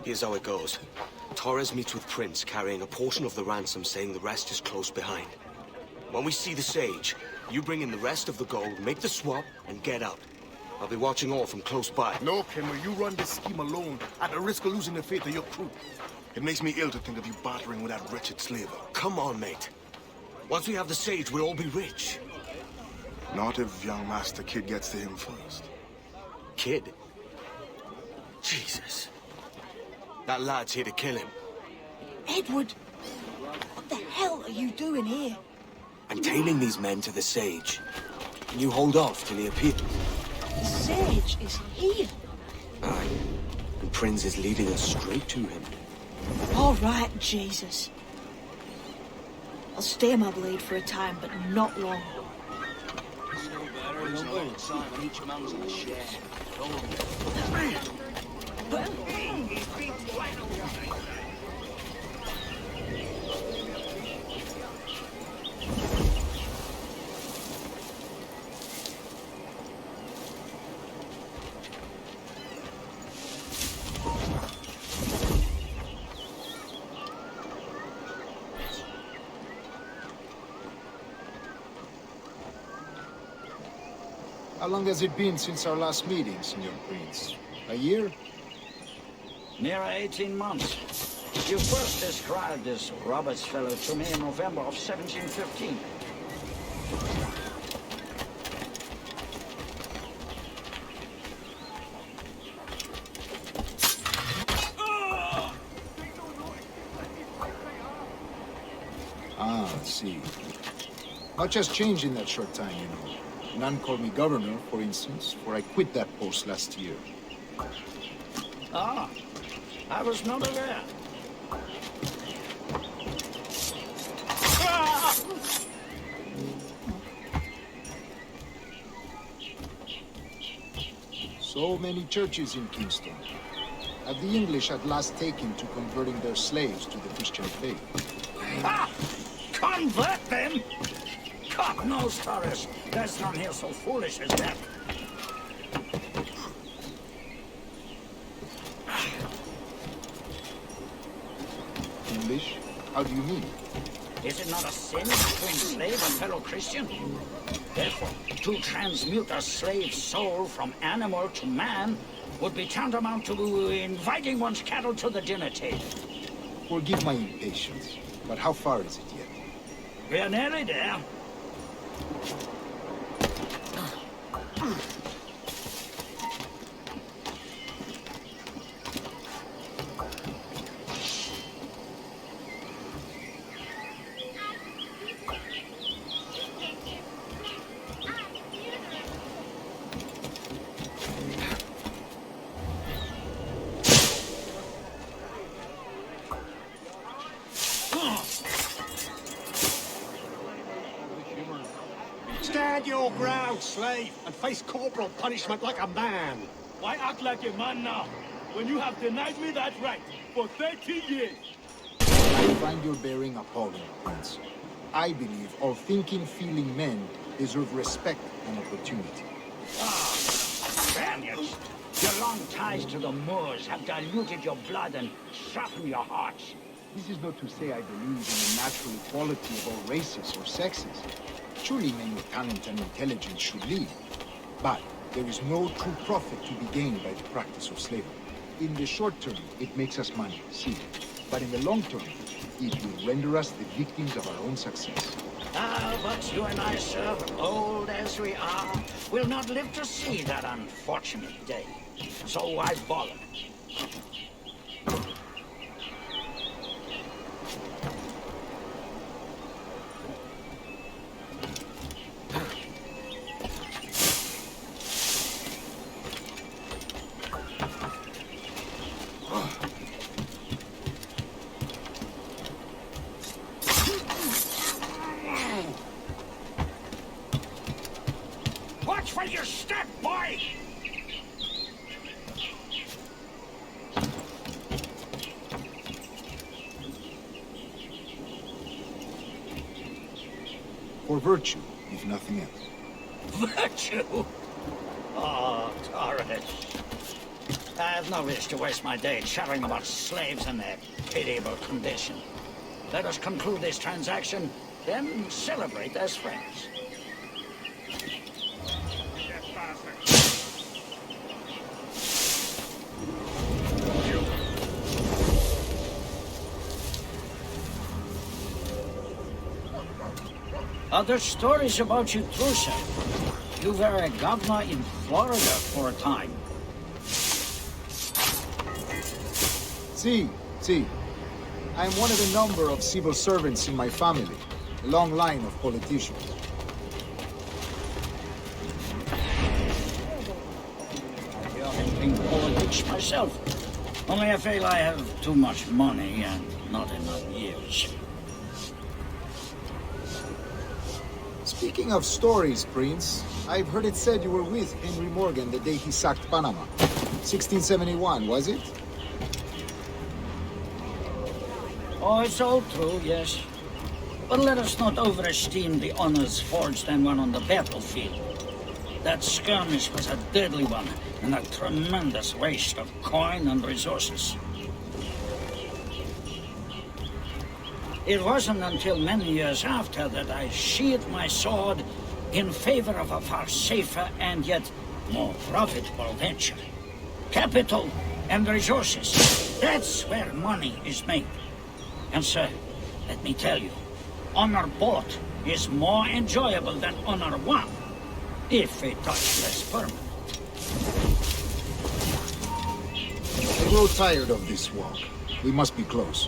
Here's how it goes. Torres meets with Prince, carrying a portion of the ransom, saying the rest is close behind. When we see the Sage, you bring in the rest of the gold, make the swap, and get out. I'll be watching all from close by. No, Kenway, you run this scheme alone, at the risk of losing the faith of your crew. It makes me ill to think of you bartering with that wretched slaver. Come on, mate. Once we have the Sage, we'll all be rich. Not if young Master Kid gets to him first. Kid? Jesus. That lad's here to kill him. Edward! What the hell are you doing here? I'm tailing these men to the Sage. Can you hold off till he appears? The Sage is here. Aye. And Prince is leading us straight to him. All right, Jesus. I'll stay my blade for a time, but not long. How long has it been since our last meeting, Senor Prince? A year? Near 18 months. You first described this Roberts fellow to me in November of 1715. Ah, I see. Much has changed in that short time, you know. None called me governor, for instance, for I quit that post last year. Ah, I was not aware. So many churches in Kingston. Have the English at last taken to converting their slaves to the Christian faith? Ah! Convert them? God knows, Torres. There's none here so foolish as that. English? How do you mean? Is it not a sin to enslave a fellow Christian? Therefore, to transmute a slave's soul from animal to man would be tantamount to inviting one's cattle to the dinner table. Forgive my impatience, but how far is it yet? We're nearly there. Stand your ground, slave, and face corporal punishment like a man. Why act like a man now, when you have denied me that right for 30 years? I find your bearing appalling, Prince. I believe all thinking, feeling men deserve respect and opportunity. Ah, Spaniards! Your long ties to the Moors have diluted your blood and sharpened your hearts. This is not to say I believe in the natural equality of all races or sexes. Surely men with talent and intelligence should lead. But there is no true profit to be gained by the practice of slavery. In the short term, it makes us money, see. But in the long term, it will render us the victims of our own success. Ah, but you and I, sir, old as we are, will not live to see that unfortunate day. So why bother? Watch where you step, boy! for virtue, if nothing else. Virtue? Oh, Torres. I have no wish to waste my day chattering about slaves and their pitiable condition. Let us conclude this transaction, then celebrate as friends. Other stories about you too, sir. You were a governor in Florida for a time. See. I am one of a number of civil servants in my family. A long line of politicians. I'm in politics myself. Only I feel I have too much money and not enough years. Speaking of stories, Prince, I've heard it said you were with Henry Morgan the day he sacked Panama. 1671, was it? Oh, it's all true, yes. But let us not overesteem the honors forged and won on the battlefield. That skirmish was a deadly one, and a tremendous waste of coin and resources. It wasn't until many years after that I sheathed my sword in favor of a far safer and yet more profitable venture. Capital and resources. That's where money is made. And sir, let me tell you, honor bought is more enjoyable than honor won, if a touch less permanent. I grow tired of this walk. We must be close.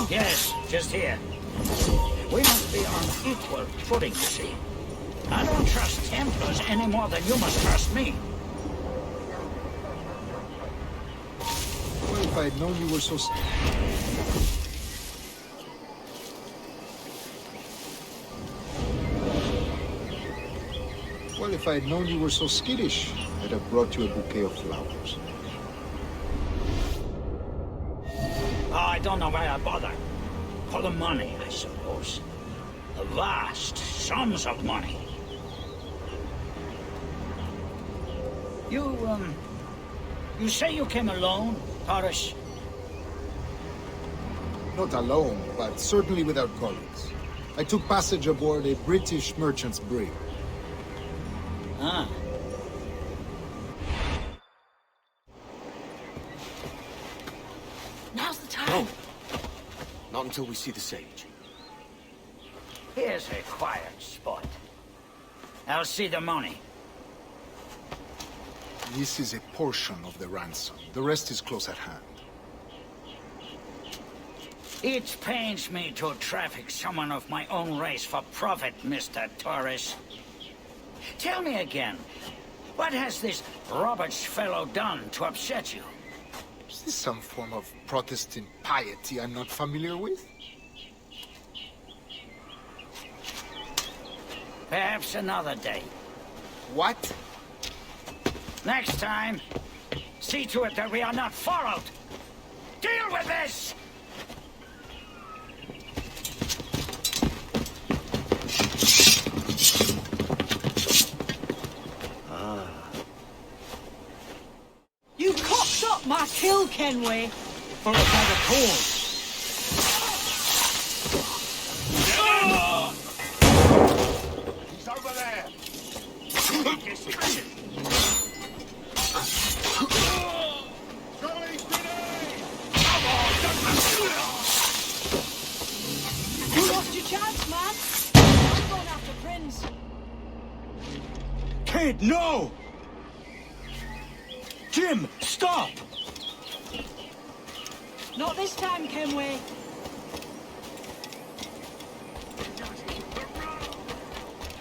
Yes, just here. We must be on equal footing, you see. I don't trust Templars any more than you must trust me. Well, if I had known you were so... Well, if I had known you were so skittish, I'd have brought you a bouquet of flowers. Oh, I don't know why I bother. For the money, I suppose. The vast sums of money. You say you came alone, Torres? Not alone, but certainly without colleagues. I took passage aboard a British merchant's brig. Ah. Now's the time. No. Not until we see the sage. Here's a quiet spot. I'll see the money. This is a portion of the ransom. The rest is close at hand. It pains me to traffic someone of my own race for profit, Mr. Torres. Tell me again, what has this Roberts fellow done to upset you? Is this some form of Protestant piety I'm not familiar with? Perhaps another day. What? Next time, see to it that we are not followed. Deal with this! You cocked up my kill, Kenway. For a bag of corn. He's over there. You lost your chance, man. I'm going after Prince. Kid, no! Jim, stop! Not this time, Kenway.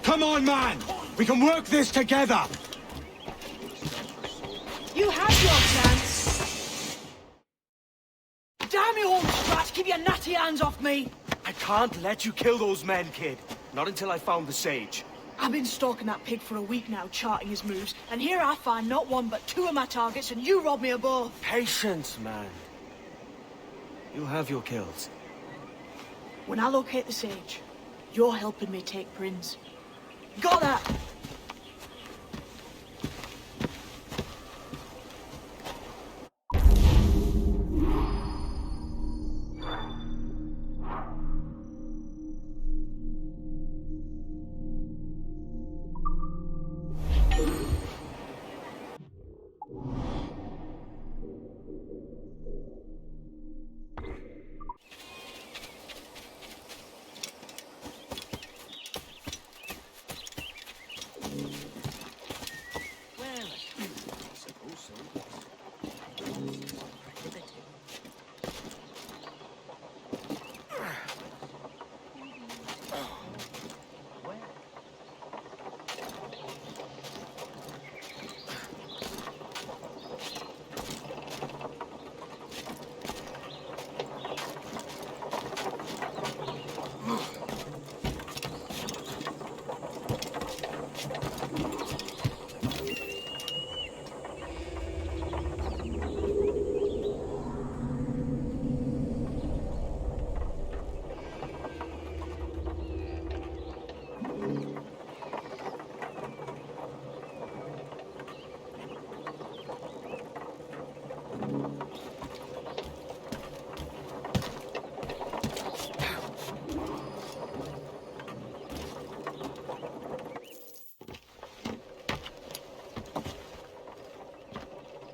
Come on, man! We can work this together! You have your chance. Damn you, old sprat! Keep your natty hands off me! I can't let you kill those men, kid. Not until I found the sage. I've been stalking that pig for a week now, charting his moves, and here I find not one but two of my targets, and you rob me of both. Patience, man. You have your kills. When I locate the sage, You're helping me take Prince. Got that?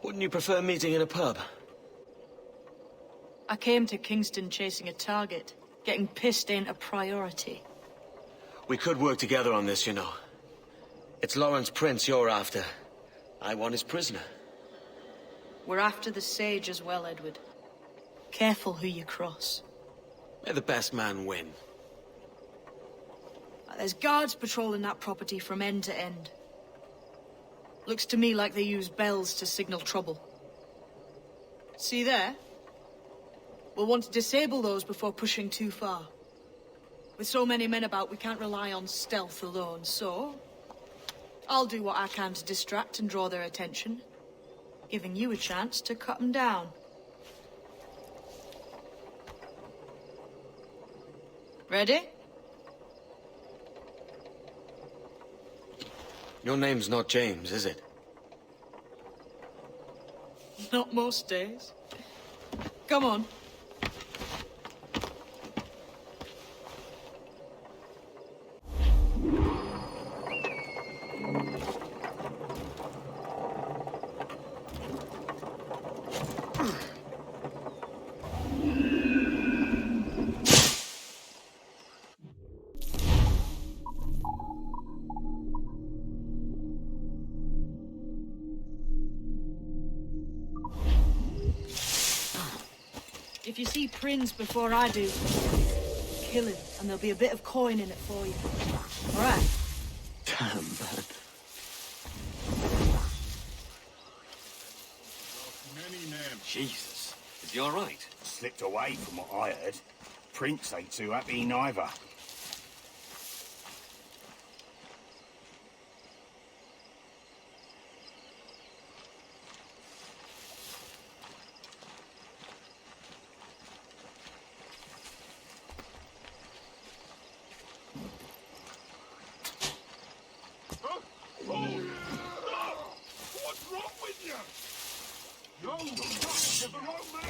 Wouldn't you prefer meeting in a pub? I came to Kingston chasing a target. Getting pissed ain't a priority. We could work together on this, you know. It's Lawrence Prince you're after. I want his prisoner. We're after the Sage as well, Edward. Careful who you cross. May the best man win. There's guards patrolling that property from end to end. Looks to me like they use bells to signal trouble. See there? We'll want to disable those before pushing too far. With so many men about, we can't rely on stealth alone, so... I'll do what I can to distract and draw their attention, giving you a chance to cut them down. Ready? Your name's not James, is it? Not most days. Come on. If you see Prince before I do, kill him, and there'll be a bit of coin in it for you. All right? Damn, man. Jesus. Is he all right? Slipped away from what I heard. Prince ain't too happy neither. What's wrong with you? Yo, you're the wrong man.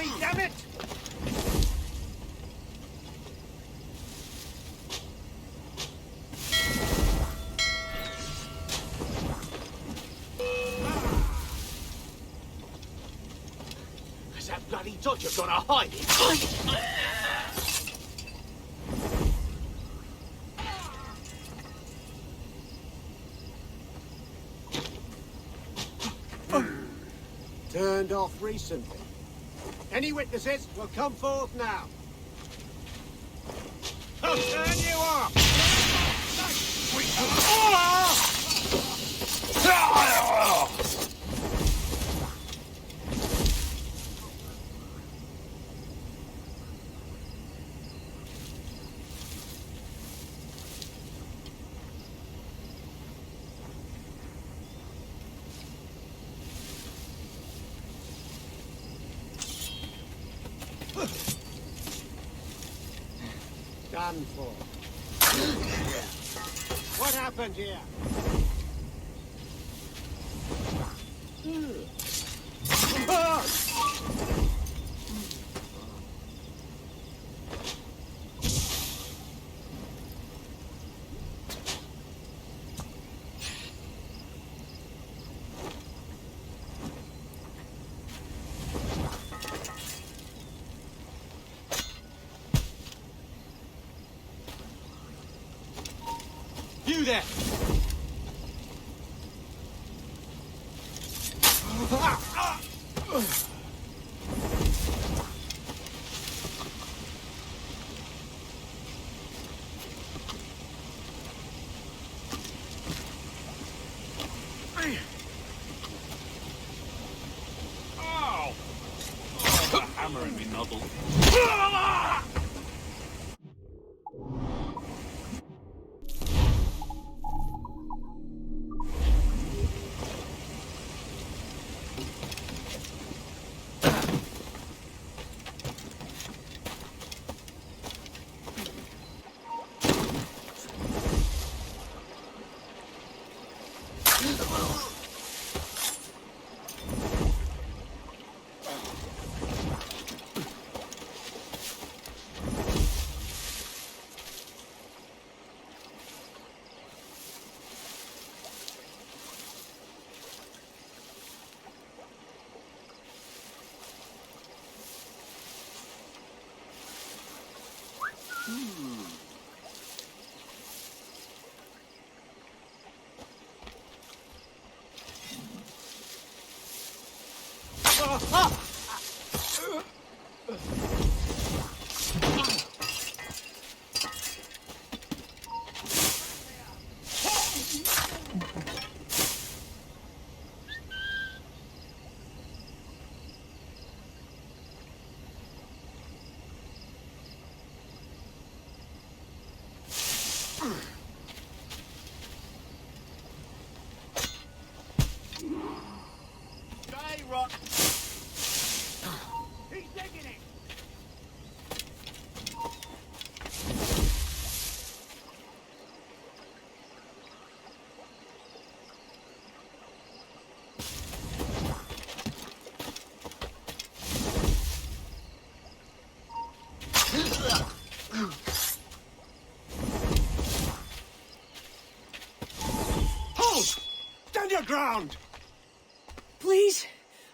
me, damn it! Is that bloody dodger gonna hide it? Turned off recently. Any witnesses will come forth now. I'll turn you off! Done for. What happened here? You there! Hammering me novel. Hold! Stand your ground! Please,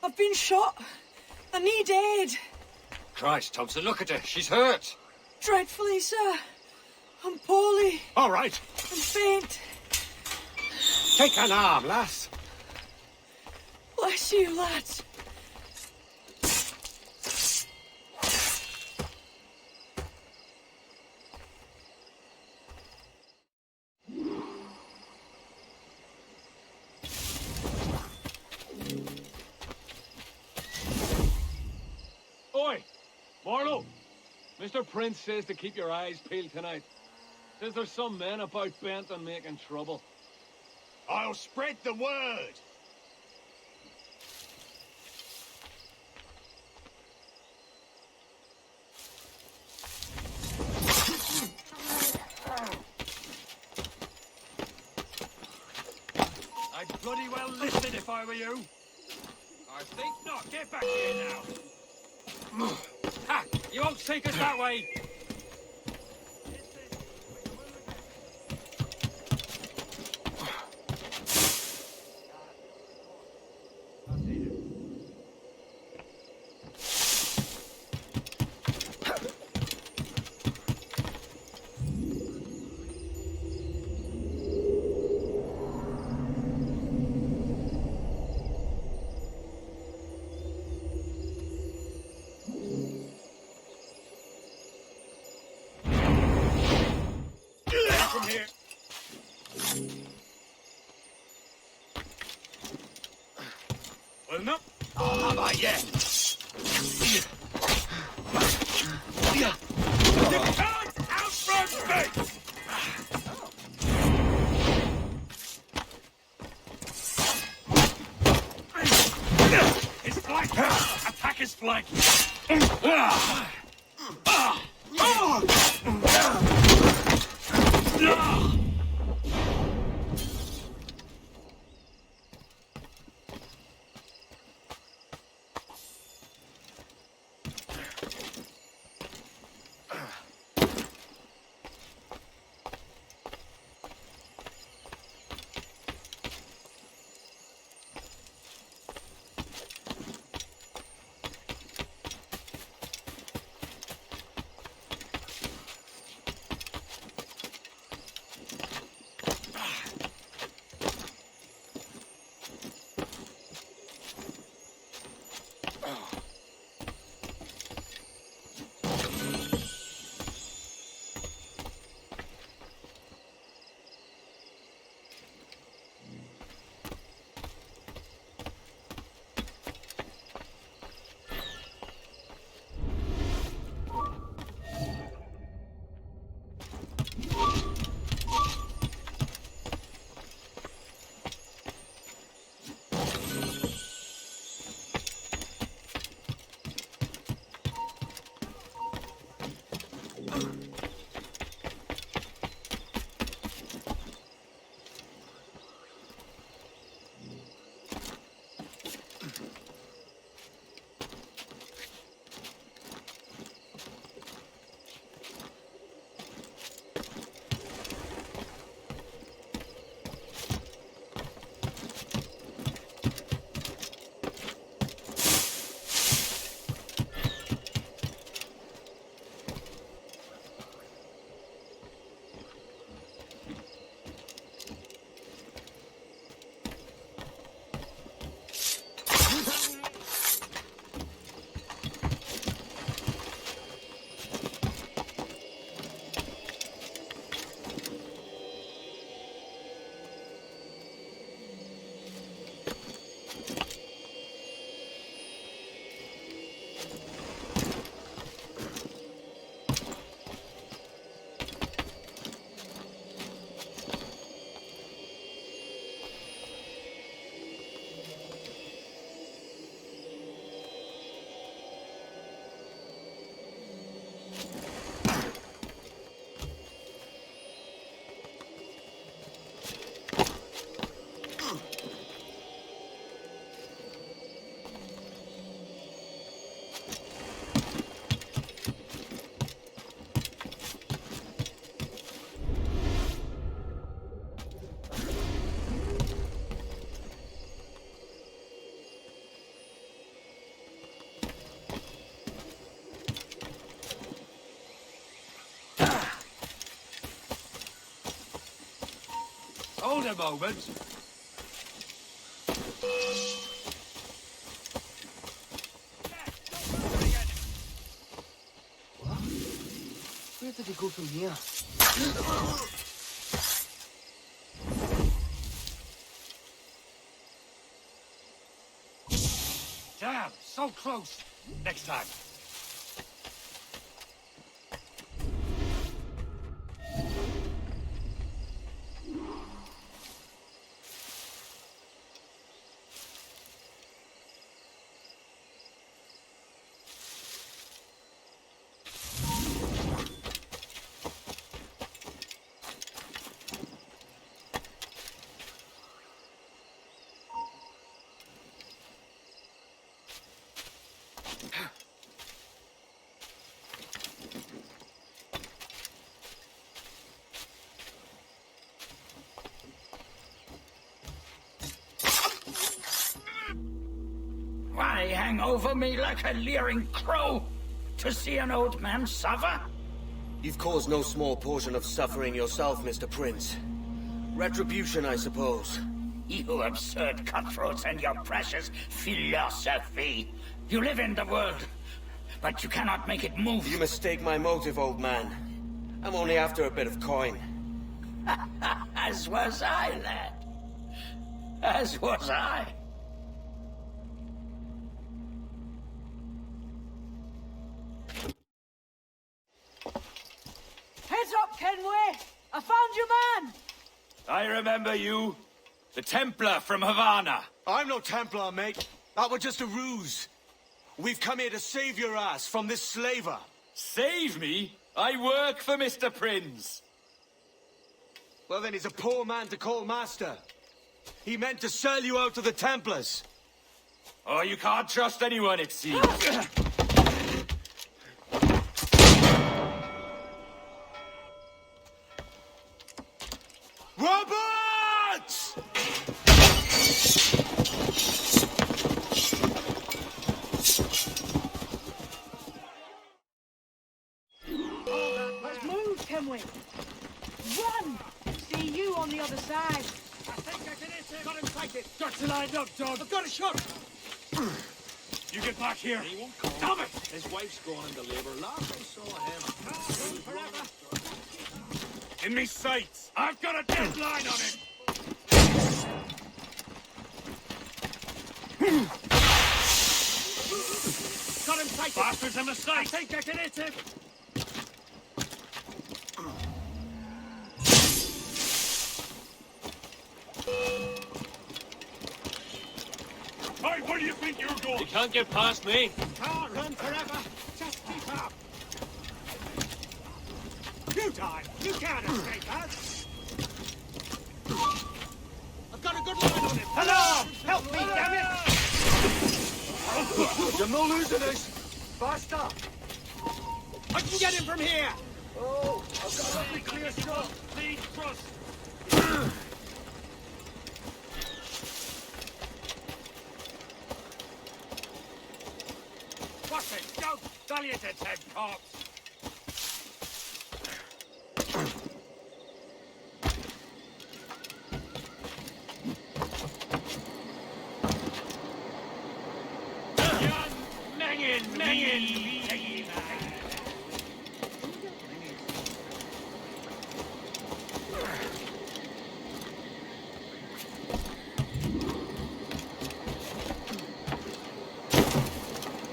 I've been shot. I need aid. Christ, Thompson, look at her. She's hurt. Dreadfully, sir. I'm poorly. All right. I'm faint. Take an arm, lass. Bless you, lads. Oi! Marlowe! Mr. Prince says to keep your eyes peeled tonight. Says there's some men about bent on making trouble. I'll spread the word. I'd bloody well listen if I were you. I think not. Get back here now. Ha! You won't take us that way! From here. Well, no. How about you? You can't outrun me! His flank! Attack his flank! Hold a moment. Where did he go from here? Damn, so close. Next time. Why hang over me like a leering crow? To see an old man suffer? You've caused no small portion of suffering yourself, Mr. Prince. Retribution, I suppose. You absurd cutthroats and your precious philosophy. You live in the world, but you cannot make it move. You mistake my motive, old man. I'm only after a bit of coin. As was I, lad. As was I. Heads up, Kenway! I found your man! I remember you. The Templar from Havana. I'm no Templar, mate. That was just a ruse. We've come here to save your ass from this slaver. Save me? I work for Mr. Prince. Well, then he's a poor man to call master. He meant to sell you out to the Templars. Oh, you can't trust anyone, it seems. Roberts! Let's move, Kenway! Run! See you on the other side. I think I can hit him. Got him sighted. Got you lined up, dog. I've got a shot. You get back here. He won't come. Stop it. His wife's going into labor. Last I saw him. Forever. In me sights. I've got a deadline on him. Got him sighted. Bastards in the I sight. think I can hit him. Hey, where do you think you're going? You can't get past me. Can't run forever. Just keep up. You die. You can't escape us. I've got a good line on him. Hello! Help me, damn it! You're no losing this. Faster! I can get him from here! Oh, I've got a lovely clear shot. Lead trust. What's it? Go! Valiant head corpse.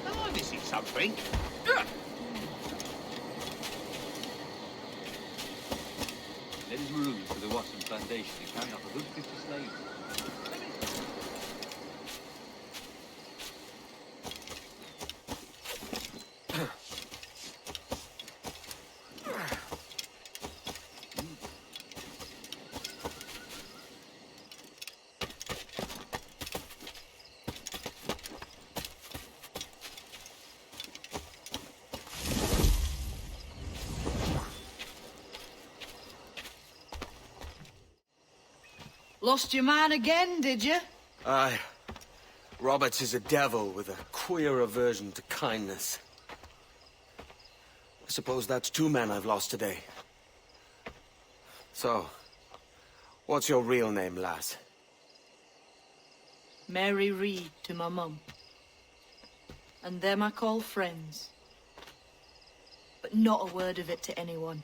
I'm missing something. Led his maroons to the Watson plantation and carrying off a good 50 slaves. Lost your man again, did you? Aye. Roberts is a devil with a queer aversion to kindness. I suppose that's 2 men I've lost today. So, what's your real name, lass? Mary Reed to my mum. And them I call friends. But not a word of it to anyone.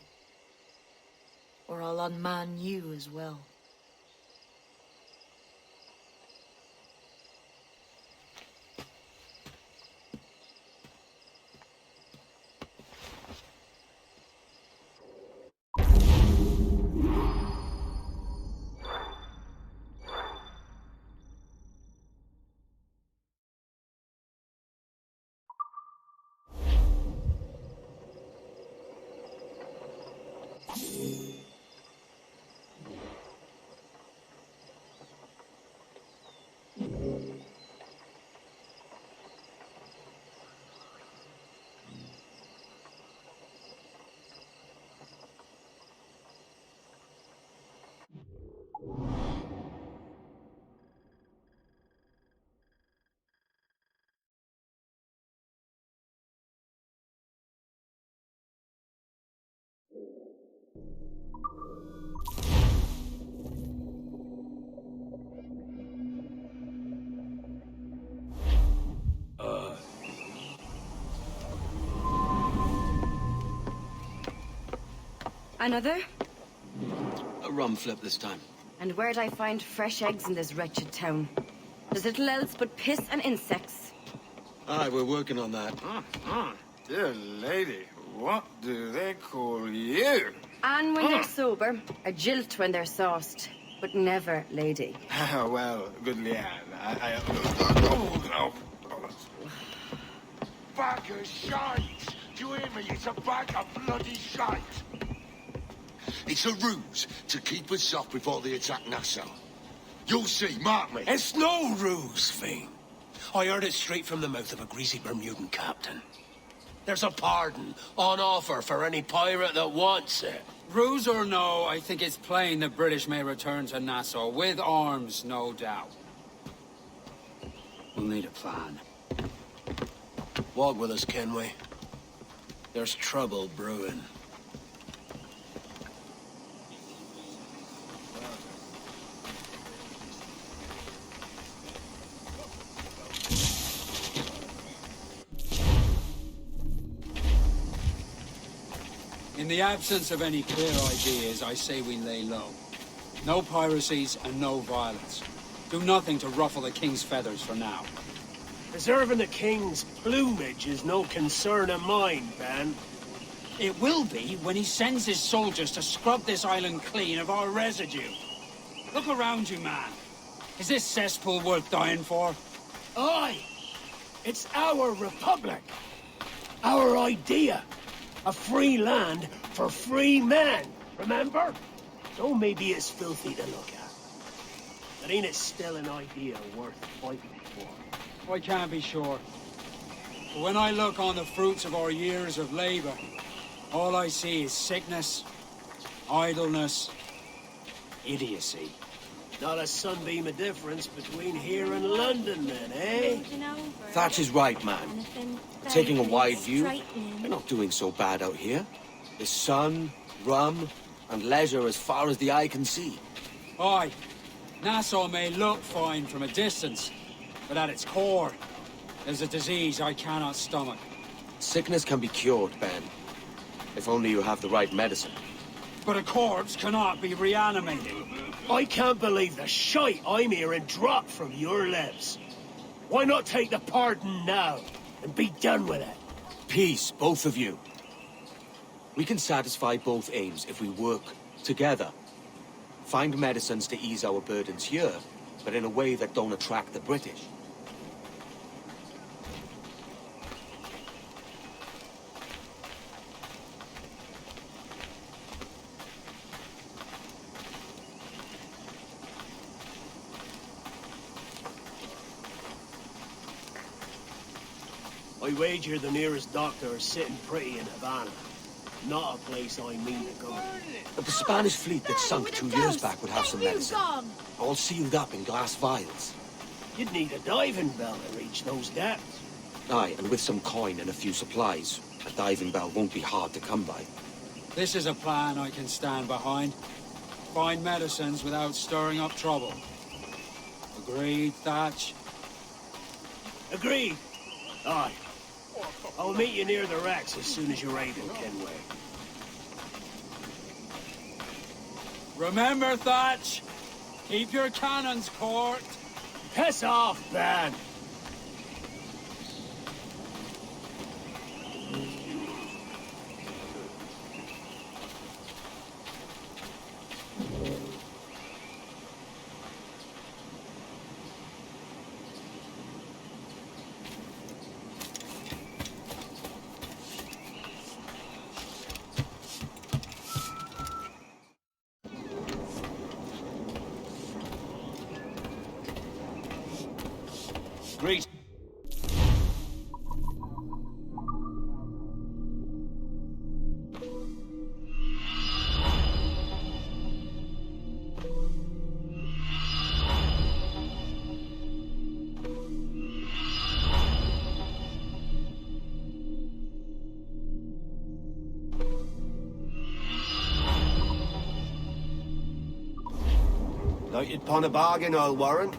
Or I'll unman you as well. Another? A rum flip this time. And where'd I find fresh eggs in this wretched town? There's little else but piss and insects. Aye, we're working on that. Dear lady, what do they call you? And when they're sober, a jilt when they're sauced, but never lady. Well, good Leanne, Oh, no. Bag of shite! Do you hear me? It's a bag of bloody shite! It's a ruse to keep us off before they attack Nassau. You'll see, mark me. It's no ruse, Fiend. I heard it straight from the mouth of a greasy Bermudan captain. There's a pardon on offer for any pirate that wants it. Ruse or no, I think it's plain the British may return to Nassau, with arms, no doubt. We'll need a plan. Walk with us, can we? There's trouble brewing. In the absence of any clear ideas, I say we lay low. No piracies and no violence. Do nothing to ruffle the king's feathers for now. Preserving the king's plumage is no concern of mine, Ben. It will be when he sends his soldiers to scrub this island clean of our residue. Look around you, man. Is this cesspool worth dying for? Aye! It's our republic. Our idea. A free land for free men, remember? So maybe it's filthy to look at. But ain't it still an idea worth fighting for? I can't be sure. But when I look on the fruits of our years of labor, all I see is sickness, idleness, idiocy. Not a sunbeam of difference between here and London, then, eh? Thatch is right, man. Taking a wide view, we're not doing so bad out here. There's sun, rum, and leisure as far as the eye can see. Aye, Nassau may look fine from a distance, but at its core, there's a disease I cannot stomach. Sickness can be cured, Ben. If only you have the right medicine. But a corpse cannot be reanimated. I can't believe the shite I'm hearing drop from your lips. Why not take the pardon now and be done with it? Peace, both of you. We can satisfy both aims if we work together. Find medicines to ease our burdens here, but in a way that don't attract the British. I wager the nearest doctor is sitting pretty in Havana. Not a place I mean to go. But the Spanish fleet that sunk 2 years back would have some medicine. All sealed up in glass vials. You'd need a diving bell to reach those depths. Aye, and with some coin and a few supplies, a diving bell won't be hard to come by. This is a plan I can stand behind. Find medicines without stirring up trouble. Agreed, Thatch? Agreed. Aye. I'll meet you near the wrecks as soon as you're able, Kenway. Remember, Thatch, keep your cannons corked. Piss off, Ben! Lighted upon a bargain, I'll warrant.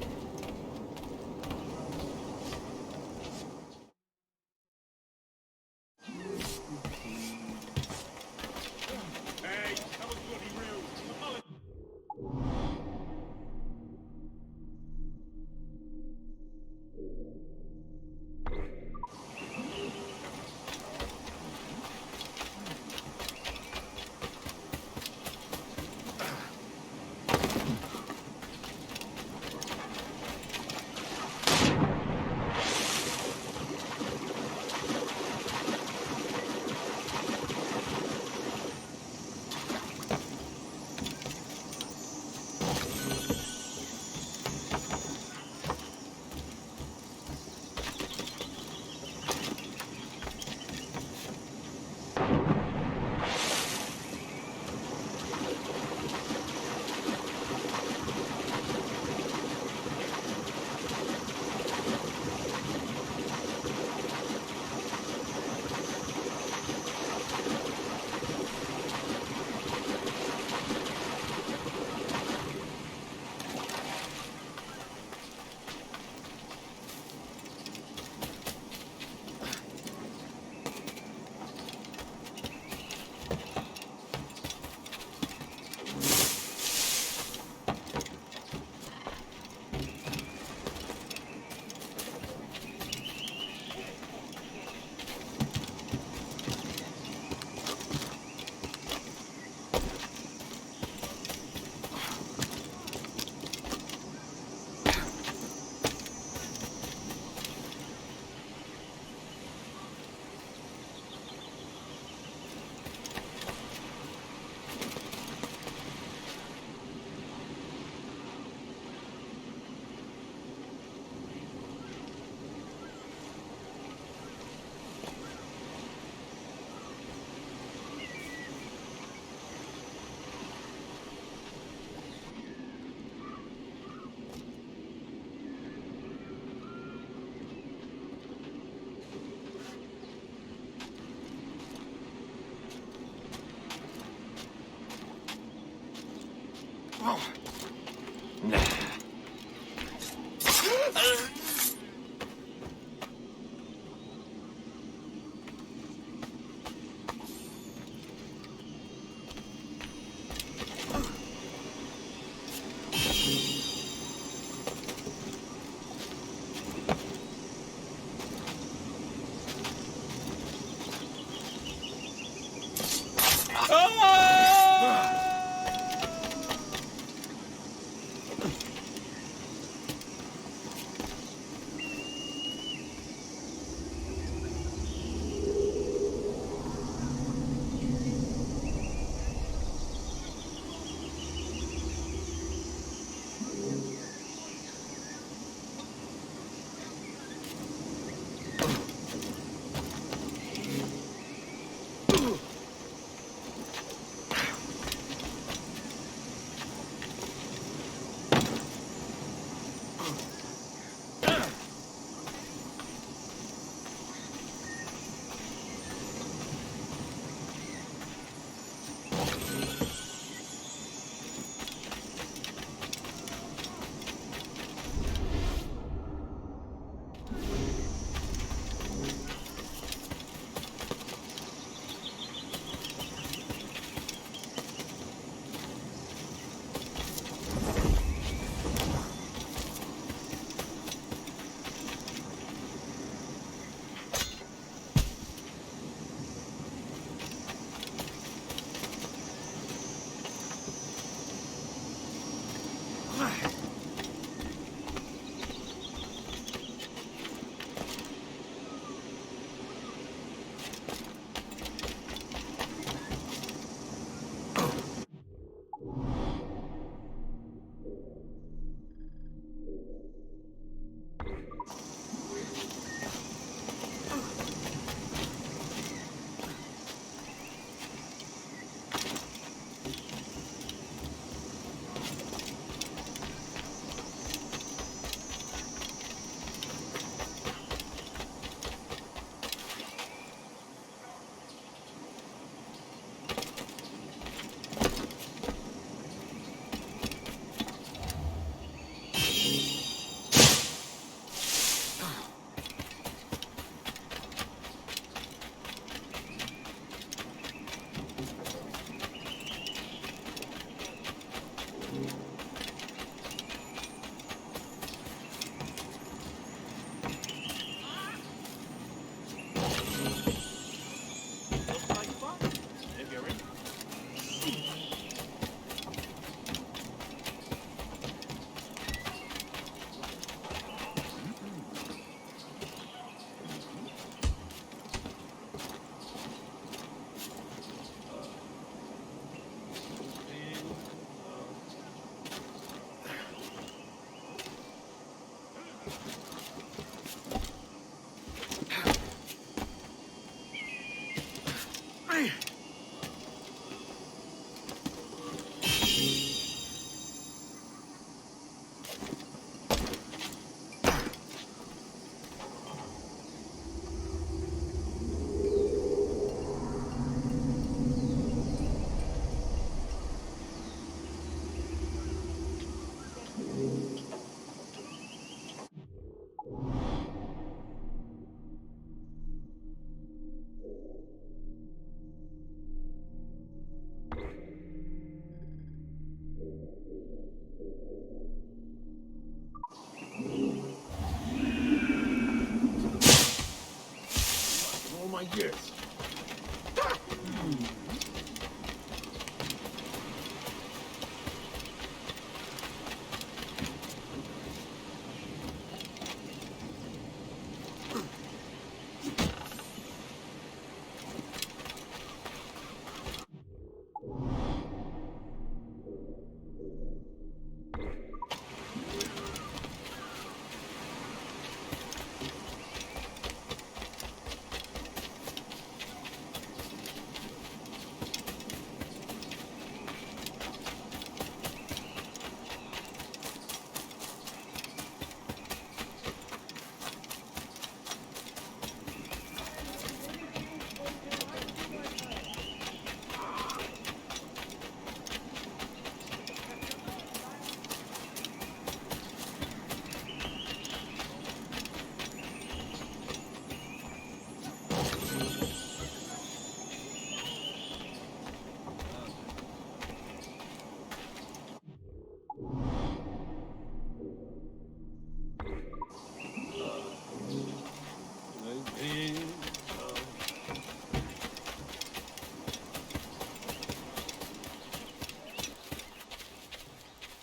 my years.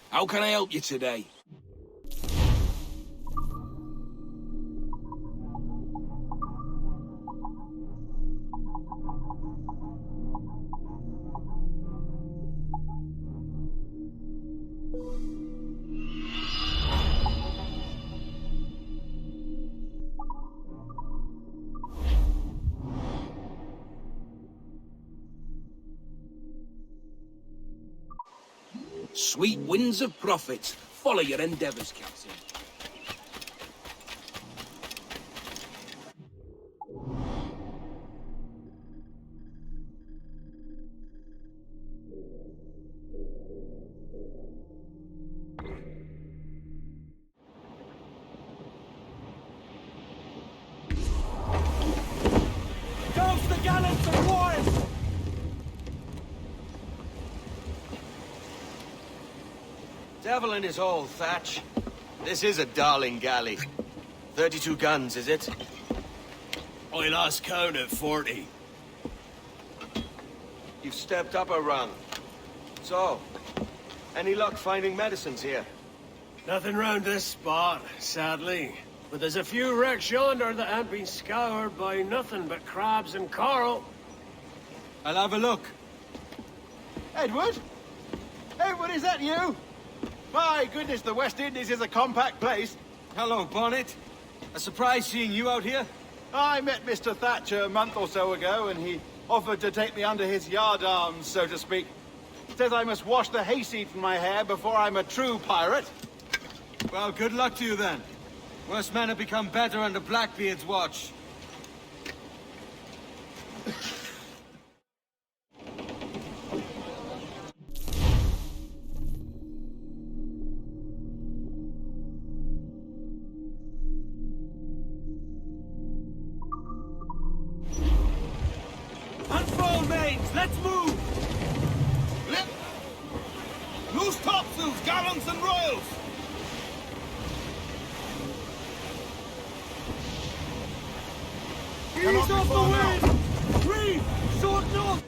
How can I help you today? Sweet winds of profits. Follow your endeavors, Captain. Douse the gallants and wires! Devil in his hole, Thatch. This is a darling galley. 32 guns, is it? I lost count at 40. You've stepped up a rung. So, any luck finding medicines here? Nothing round this spot, sadly. But there's a few wrecks yonder that ain't been scoured by nothing but crabs and coral. I'll have a look. Edward? Edward, is that you? My goodness, the West Indies is a compact place. Hello, Bonnet. A surprise seeing you out here? I met Mr. Thatcher a month or so ago, and he offered to take me under his yardarms, so to speak. Says I must wash the hayseed from my hair before I'm a true pirate. Well, good luck to you then. Worse men have become better under Blackbeard's watch. Unfold, mates! Let's move! Loose topsails, gallants and royals! Ease off the wind! Reef! Short north!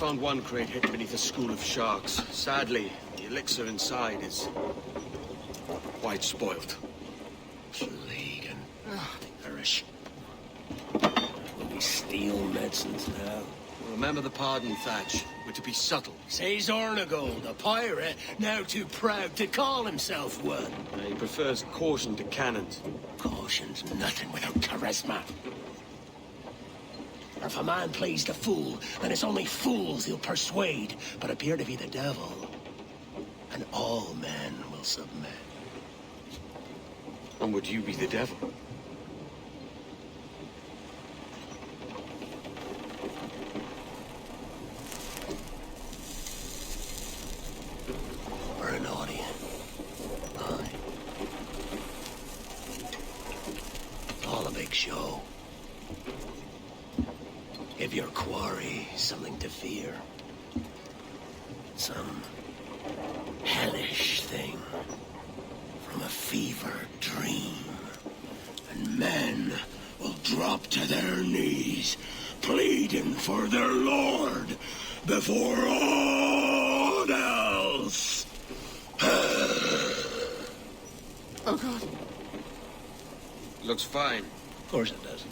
found one crate hidden beneath a school of sharks. Sadly, the elixir inside is quite spoilt. Plague and perish. Will we steal medicines now? Remember the pardon, Thatch. We're to be subtle. Says Ornagold, a pirate, now too proud to call himself one. He prefers caution to cannons. Caution's nothing without charisma. If a man plays the fool, then it's only fools he'll persuade, but appear to be the devil. And all men will submit. And would you be the devil? Or an audience. Aye. All a big show. Give your quarry something to fear. Some hellish thing from a fevered dream. And men will drop to their knees, pleading for their lord before all else. Oh, God. Looks fine. Of course it does.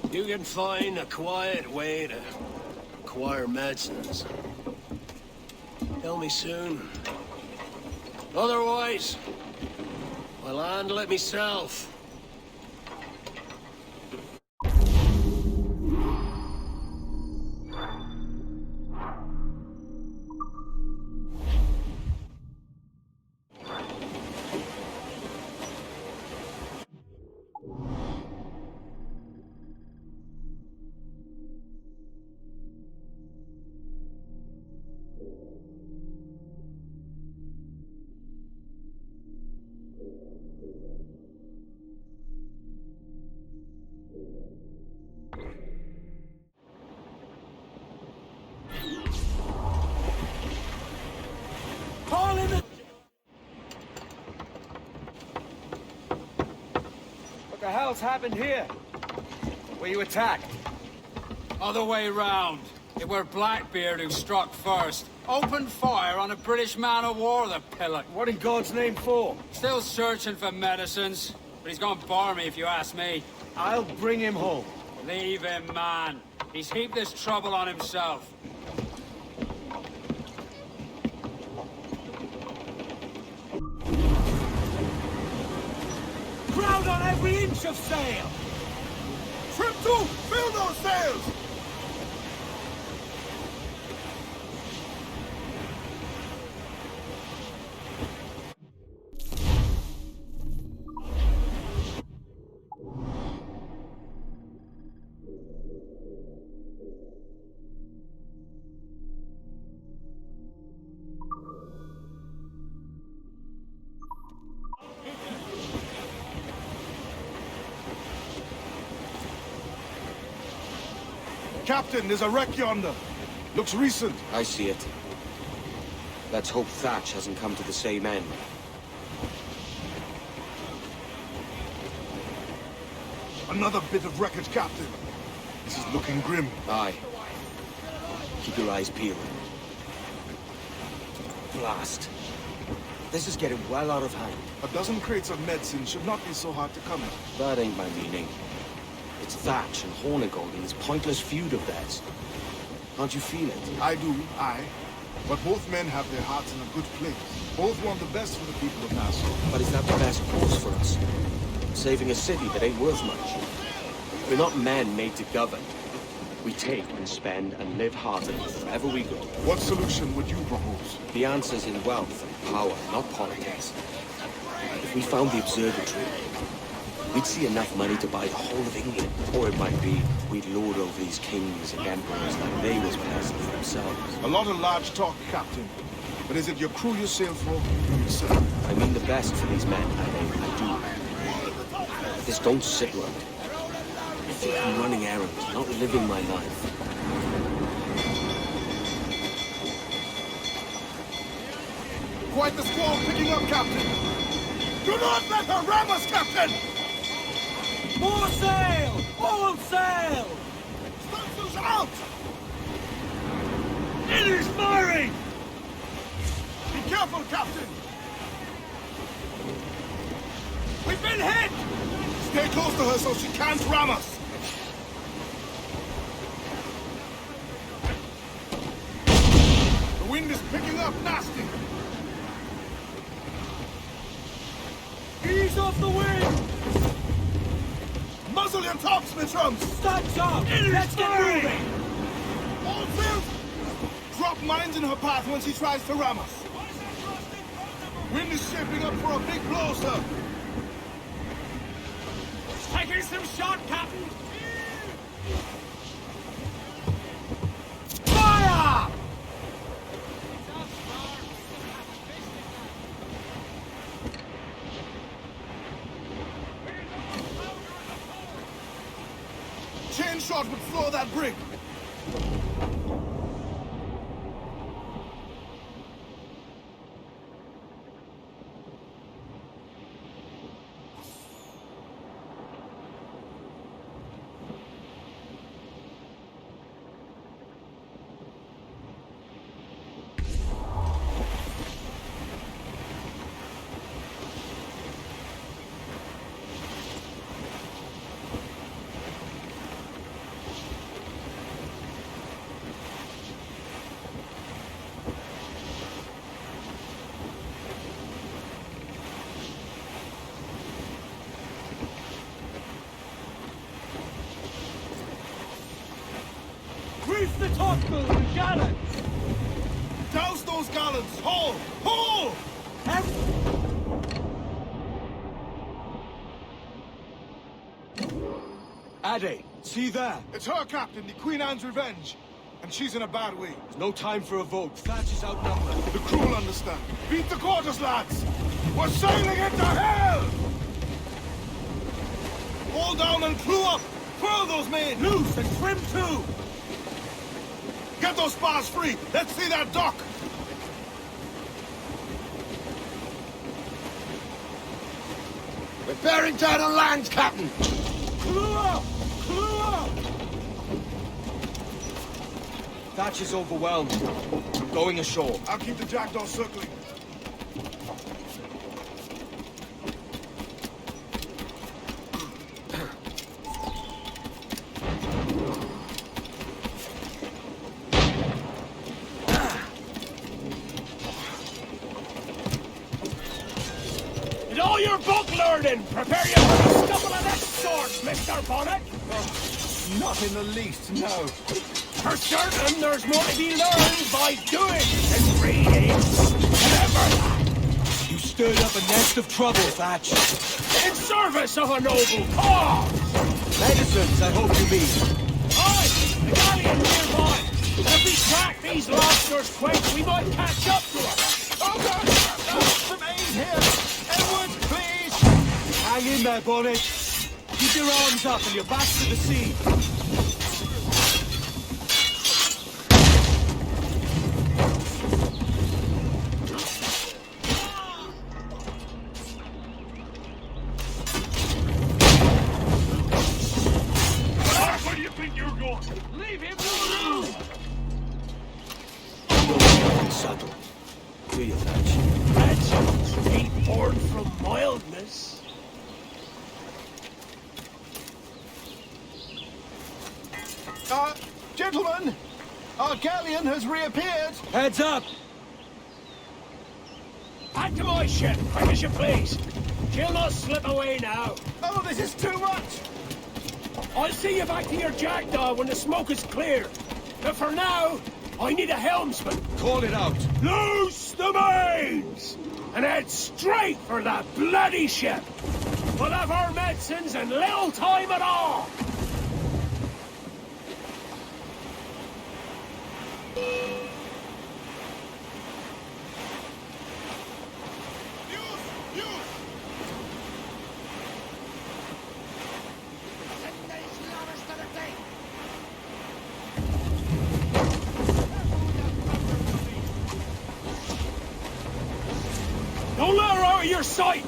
You can find a quiet way to acquire medicines. Tell me soon. Otherwise, I'll handle it myself. What the hell's happened here? Were you attacked? Other way round. It were Blackbeard who struck first. Opened fire on a British man-of-war, the pillock. What in God's name for? Still searching for medicines, but he's gone barmy if you ask me. I'll bring him home. Leave him, man. He's heaped this trouble on himself. Crowd on every inch of sail! Trim to! Fill those sails! Captain, there's a wreck yonder. Looks recent. I see it. Let's hope Thatch hasn't come to the same end. Another bit of wreckage, Captain. This is looking grim. Aye. Keep your eyes peeled. Blast. This is getting well out of hand. A dozen crates of medicine should not be so hard to come at. That ain't my meaning. It's Thatch and Hornigold in this pointless feud of theirs. Can't you feel it? I do, aye. But both men have their hearts in a good place. Both want the best for the people of Nassau. But is that the best course for us? Saving a city that ain't worth much? We're not men made to govern. We take and spend and live heartily wherever we go. What solution would you propose? The answer's in wealth and power, not politics. If we found the observatory, we'd see enough money to buy the whole of England. Or it might be, we'd lord over these kings and emperors like they was peasants themselves. A lot of large talk, Captain. But is it your crew you sail for, or yourself? I mean the best for these men, I do. This don't sit right. I think I'm running errands, not living my life. Quite the squall picking up, Captain! Do not let her ram us, Captain! More sail! All sail! Stunsails out! It is firing! Be careful, Captain! We've been hit! Stay close to her so she can't ram us! The wind is picking up nasty! Ease off the wind! Muzzle your tops, Mitrums! Stop, up! Let's get moving! All clear! Drop mines in her path when she tries to ram us. Wind is shaping up for a big blow, sir. Taking some shot, Captain! Fire! Chain shot would floor that brig. Reef the topsail and gallants! Douse those gallants! Haul! Haul! Ade, see there? It's her, Captain, the Queen Anne's Revenge. And she's in a bad way. There's no time for a vote. Thatch is outnumbered. The crew will understand. Beat the quarters, lads! We're sailing into hell! Hold down and crew up! Furl those men! Loose and trim too! Get those spars free! Let's see that dock! We're bearing down on land, Captain! Crew up! Crew up! Thatch is overwhelmed. Going ashore. I'll keep the jackdaw circling. In all your book learning, prepare you for the stumble of that sort, Mr. Bonnet! Not in the least, no. For certain, there's more to be learned by doing than reading. Remember, You stirred up a nest of trouble, Thatch. in service of a noble cause! Medicines, I hope you mean. Aye, the galleon nearby. And if we track these lobsters quick, we might catch up to them. Oh, God! Some aid here! Edward, please! Hang in there, Bonnet. Keep your arms up and your back to the sea. Where do you think you're going? Leave him alone! Subtle. Do you, Thatch? That's ain't born from mildness. Gentlemen, our galleon has reappeared. Heads up! Back to my ship, quick as you please. She'll not slip away now. Oh, this is too much. I'll see you back to your jackdaw when the smoke is clear. But for now, I need a helmsman. Call it out. Loose the mains! And head straight for that bloody ship. We'll have our medicines in little time at all. Don't let her out of your sight!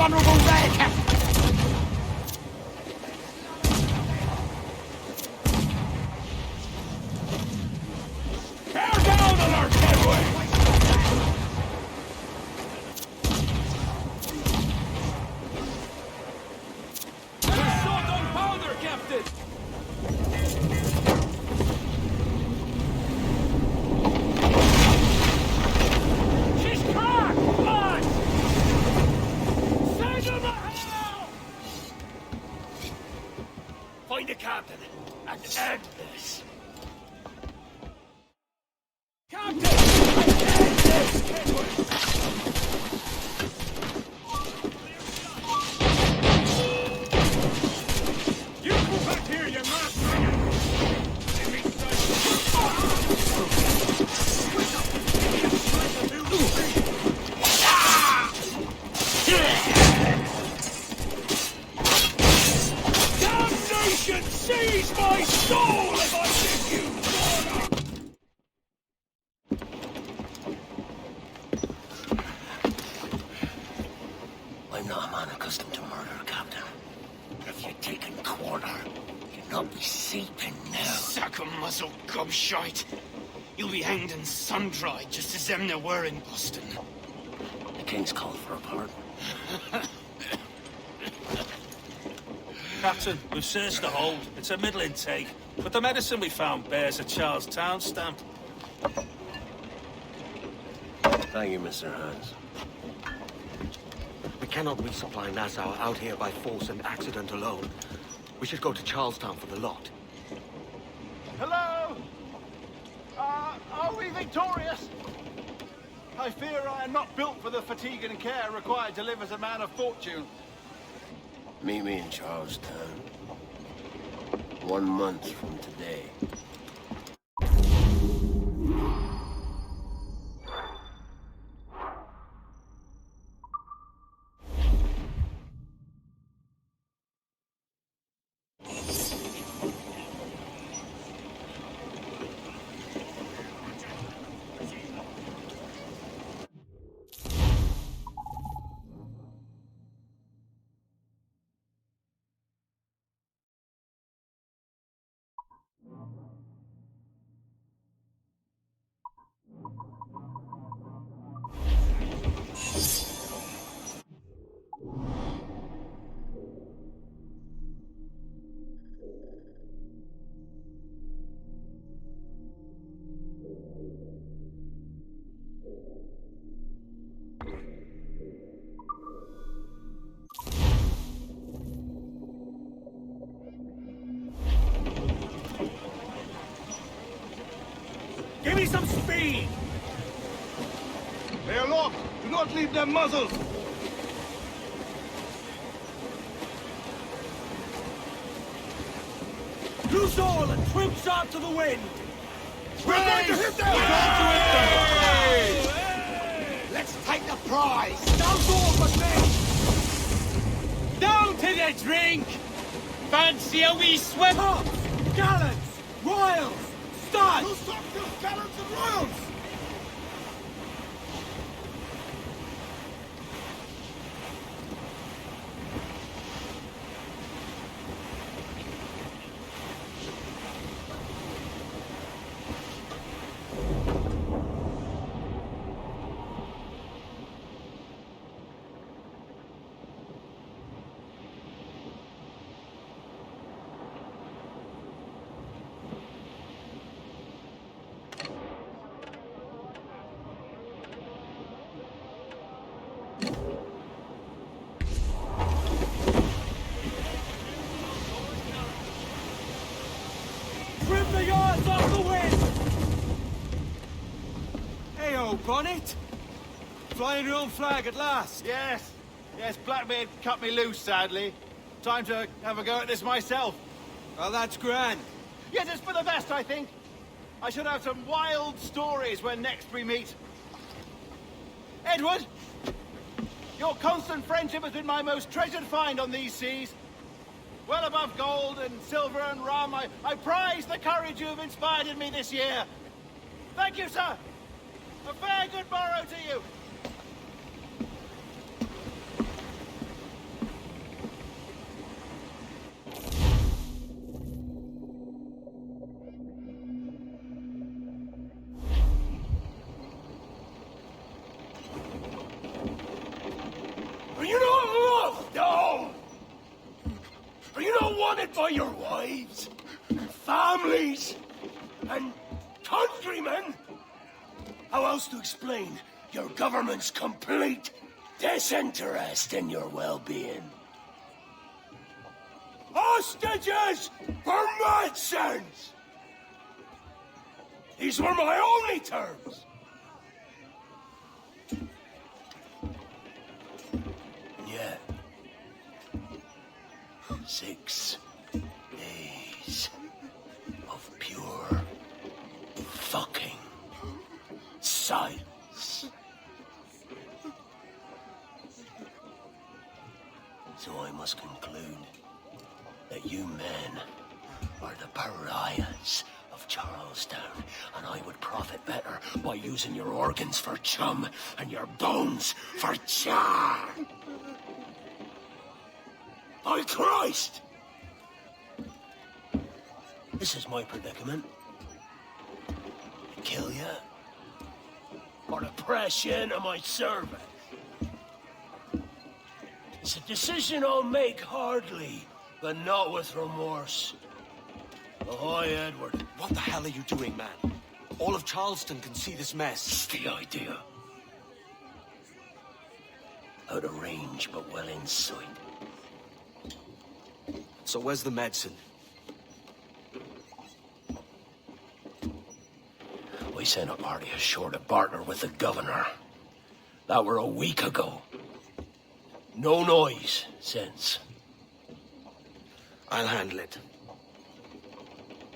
vulnerable there, Captain. Bear down, alert headway! There's shot gunpowder, Captain! She's cracked! Blood! Signal the hell! Find the captain and end this. Captain! End this! Edward! You come back here, you master! Damnation seize my soul if I give you order! I'm not a man accustomed to murder, Captain. If you'd taken quarter, you'd not be seeping now. Sack a muzzle, gobshite. You'll be hanged and sun-dried just as them there were in Boston. The King's called for a pardon. Captain, we've searched the hold. It's a middling take, but the medicine we found bears a Charles-Towne stamp. Thank you, Mr. Hans. We cannot resupply Nassau out here by force and accident alone. We should go to Charles-Towne for the lot. Hello? Are we victorious? I fear I am not built for the fatigue and care required to live as a man of fortune. Meet me in Charles-Towne. 1 month from today. Give me some speed! They are locked. Do not leave their muzzles. Loose all and trim sharp to the wind! We're going to hit them! Let's take the prize! Don't all but me! Down to the drink! Fancy a wee swim! Tops, gallants, royals, studs! Who stopped your gallants and royals? Trim the yards off the wind! Hey-o, Bonnet! Flying your own flag at last! Yes. Yes, Blackbeard cut me loose, sadly. Time to have a go at this myself. Well, that's grand. Yes, it's for the best, I think. I should have some wild stories when next we meet. Edward! Your constant friendship has been my most treasured find on these seas. Well above gold and silver and rum, I prize the courage you have inspired in me this year. Thank you, sir. A fair good morrow to you. by your wives, families, and countrymen? How else to explain your government's complete disinterest in your well-being? Hostages for medicines! These were my only terms. Yeah. 6 days of pure fucking silence. So I must conclude that you men are the pariahs of Charles-Towne, and I would profit better by using your organs for chum and your bones for char. By Christ! This is my predicament. Kill you, or to press you into my service. It's a decision I'll make hardly, but not with remorse. Ahoy, Edward. What the hell are you doing, man? All of Charleston can see this mess. It's the idea. Out of range, but well in sight. So where's the medicine? We sent a party ashore to partner with the governor. That were a week ago. No noise since. I'll handle it.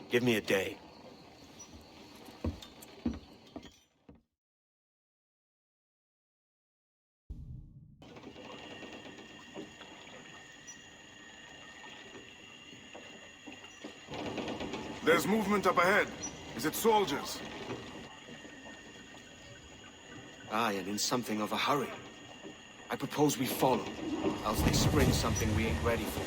Give me a day. There's movement up ahead. Is it soldiers? Aye, and in something of a hurry. I propose we follow, else they spring something we ain't ready for.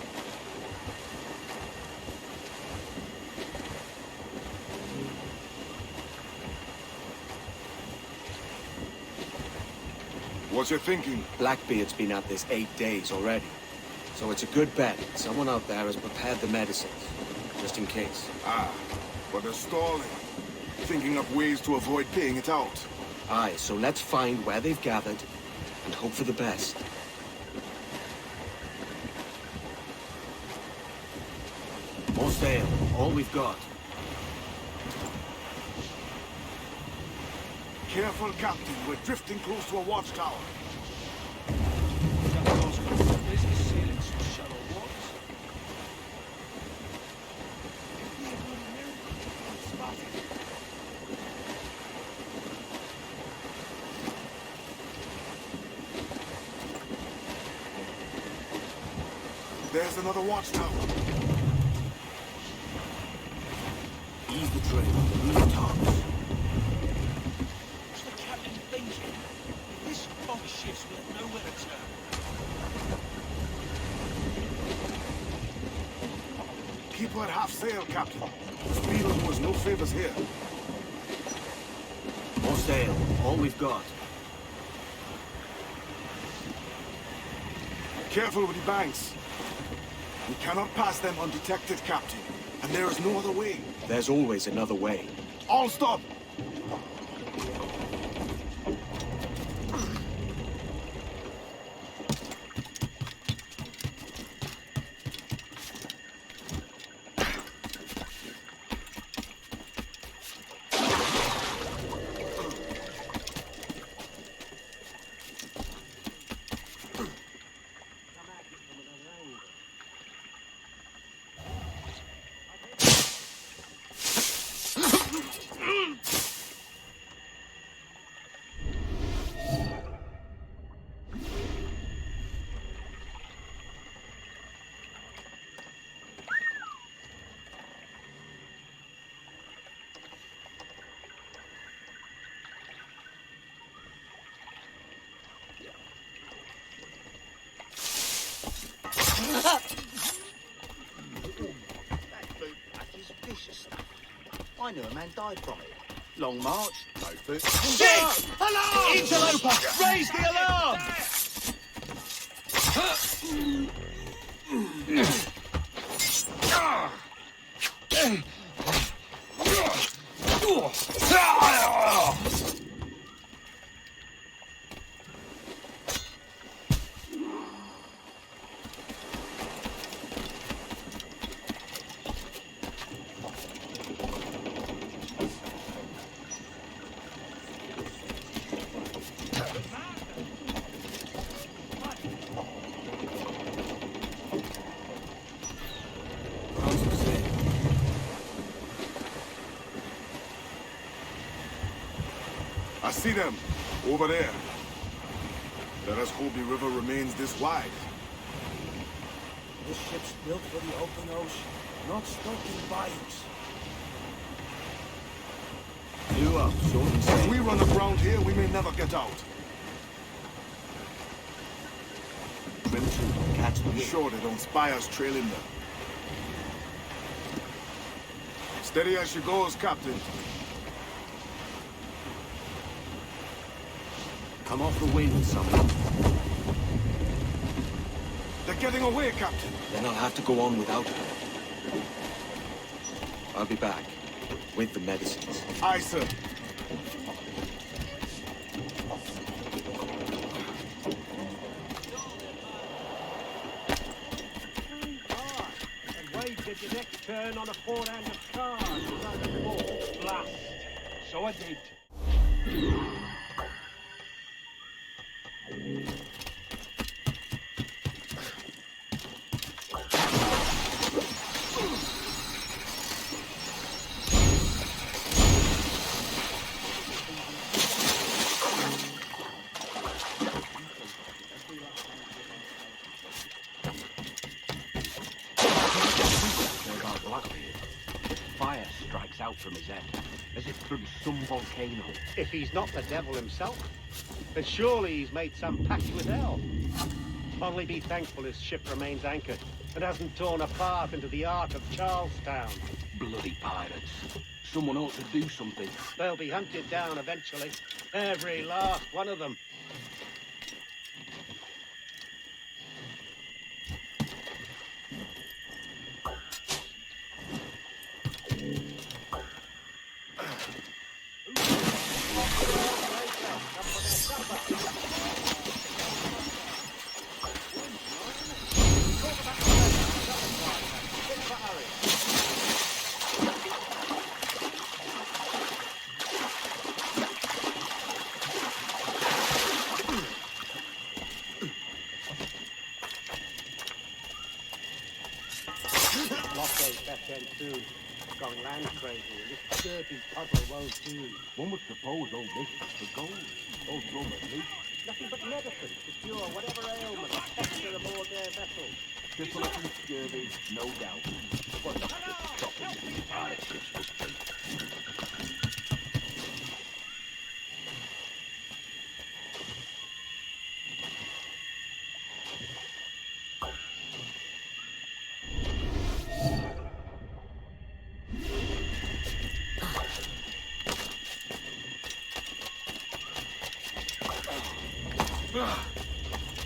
What's your thinking? Blackbeard's been at this 8 days already. So it's a good bet someone out there has prepared the medicines, just in case. Ah, but they're stalling. Thinking up ways to avoid paying it out. Aye, so let's find where they've gathered and hope for the best. More sail, all we've got. Careful, Captain. We're drifting close to a watchtower. There's another watchtower. Ease the train, move tops. What's the captain thinking? If this fog shifts, we'll have nowhere to turn. Keep her at half sail, Captain. Speed was no favors here. More sail, all we've got. Careful with the banks. We cannot pass them undetected, Captain. And there is no other way. There's always another way. All stop! I knew a man died from it. Long march, no food. Shit! Alarm! Interloper! Raise the alarm! see them. Over there. Let us hope the river remains this wide. This ship's built for the open ocean, not stuck in bayous. You up, If we run aground here, we may never get out. Catch I'm sure they don't spy us trailing them. Steady as she goes, Captain. Come off the wind, someone. They're getting away, Captain. Then I'll have to go on without her. I'll be back. With the medicines. Aye, sir. And wait till your next turn on a forehand of cards without a full blast. So I did. Fire strikes out from his head, as if from some volcano. If he's not the devil himself, then surely he's made some pact with hell. Only be thankful his ship remains anchored and hasn't torn a path into the Ark of Charles-Towne. Bloody pirates. Someone ought to do something. They'll be hunted down eventually. Every last one of them. Soon. Going land crazy, and this dirty puddle won't do. One would suppose all this is for gold. All rum at least. Nothing but medicine to cure whatever ailment affects aboard their vessel. Syphilis and scurvy, no doubt. But not the stopping these pirate ships must be.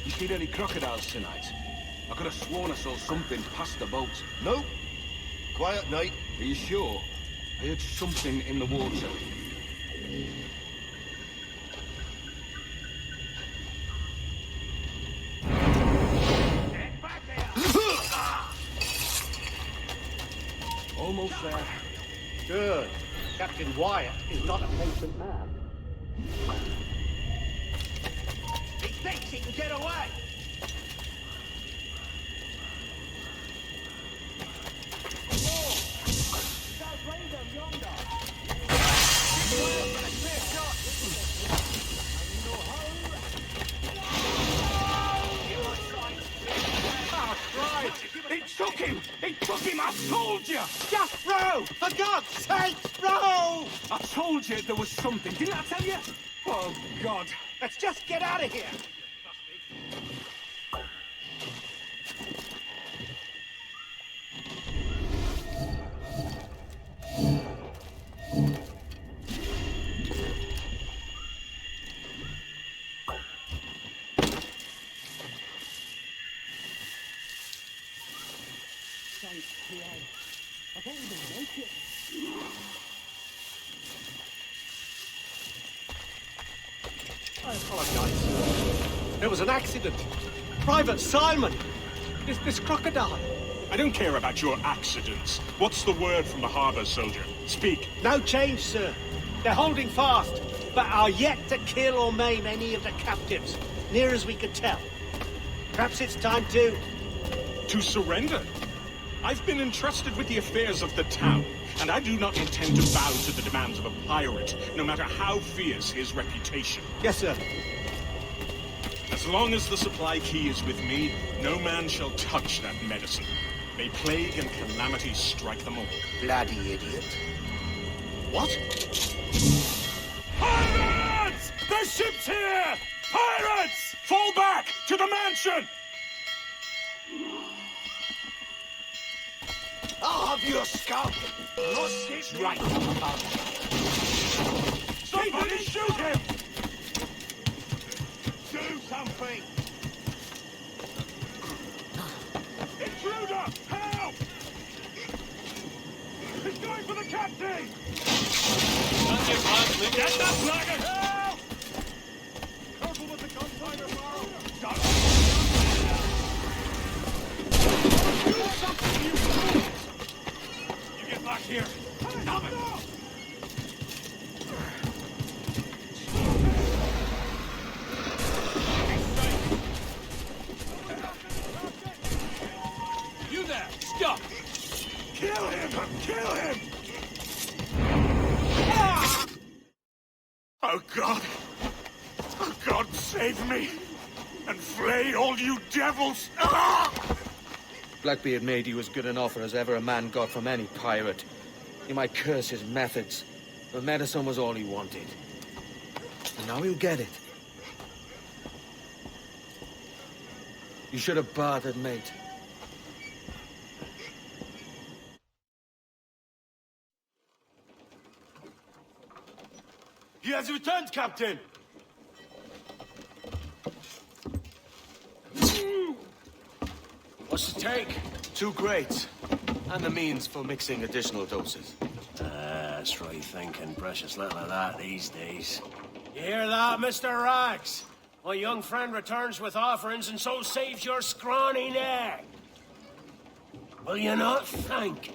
You seen any crocodiles tonight? I could have sworn I saw something past the boat. Nope. Quiet night. Are you sure? I heard something in the water. Almost there. Good. Captain Wyatt is not a patient man. He thinks he can get away! He took him! He took him! I told you! Just row! For God's sake, row! I told you there was something. Didn't I tell you? Oh, God. Let's just get out of here! I thought we didn't make it. I apologize, sir. There was an accident. Private Simon! This crocodile. I don't care about your accidents. What's the word from the harbor, soldier? Speak. No change, sir. They're holding fast, but are yet to kill or maim any of the captives, near as we could tell. Perhaps it's time to... To surrender? I've been entrusted with the affairs of the town. and I do not intend to bow to the demands of a pirate, no matter how fierce his reputation. Yes, sir. As long as the supply key is with me, no man shall touch that medicine. May plague and calamity strike them all. Bloody idiot. What? Pirates! The ship's here! Pirates! Fall back to the mansion! I'll have your scalp! Lost it right. Somebody shoot him! Do something! Intruder! Help! He's going for the captain! Get that flag! Help! Careful with the gunpowder, Marl! Do something, you fools! You get back here! Stop it! You there! Stop! Kill him! Kill him! Ah! Oh, God! Oh, God, save me! And flay all you devils! Ah! Blackbeard made you as good an offer as ever a man got from any pirate. You might curse his methods, but medicine was all he wanted. And now he'll get it. You should have bartered, mate. He has returned, Captain! What's the take? 2 crates. And the means for mixing additional doses. That's right thinking. Precious little of that these days. You hear that, Mr. Rags? My young friend returns with offerings and so saves your scrawny neck. Will you not thank him?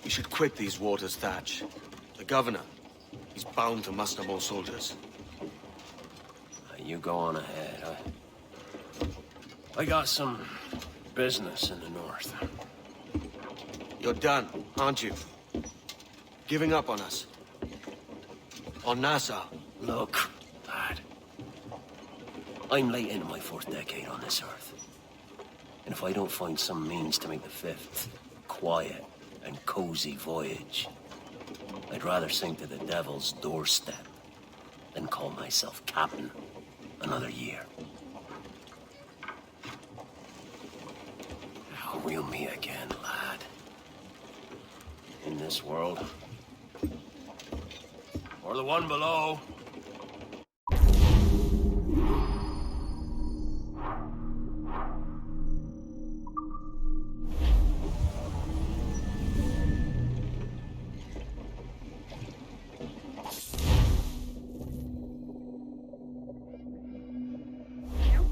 We should quit these waters, Thatch. The governor, he's bound to muster more soldiers. You go on ahead. I got some business in the north. You're done, aren't you? Giving up on us. On Nassau. Look, lad. I'm late into my 4th decade on this earth. And if I don't find some means to make the 5th quiet and cozy voyage, I'd rather sink to the devil's doorstep than call myself captain another year. We'll meet again, lad. In this world. Or the one below.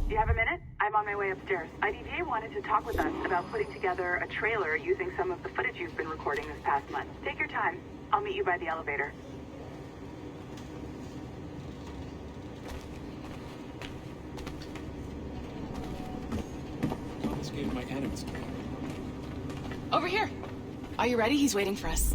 Do you have a minute? I'm on my way upstairs. IDJ wanted to talk with us about putting together a trailer using some of the footage you've been recording this past month. Take your time. I'll meet you by the elevator. Confiscated my enemies. Over here. Are you ready? He's waiting for us.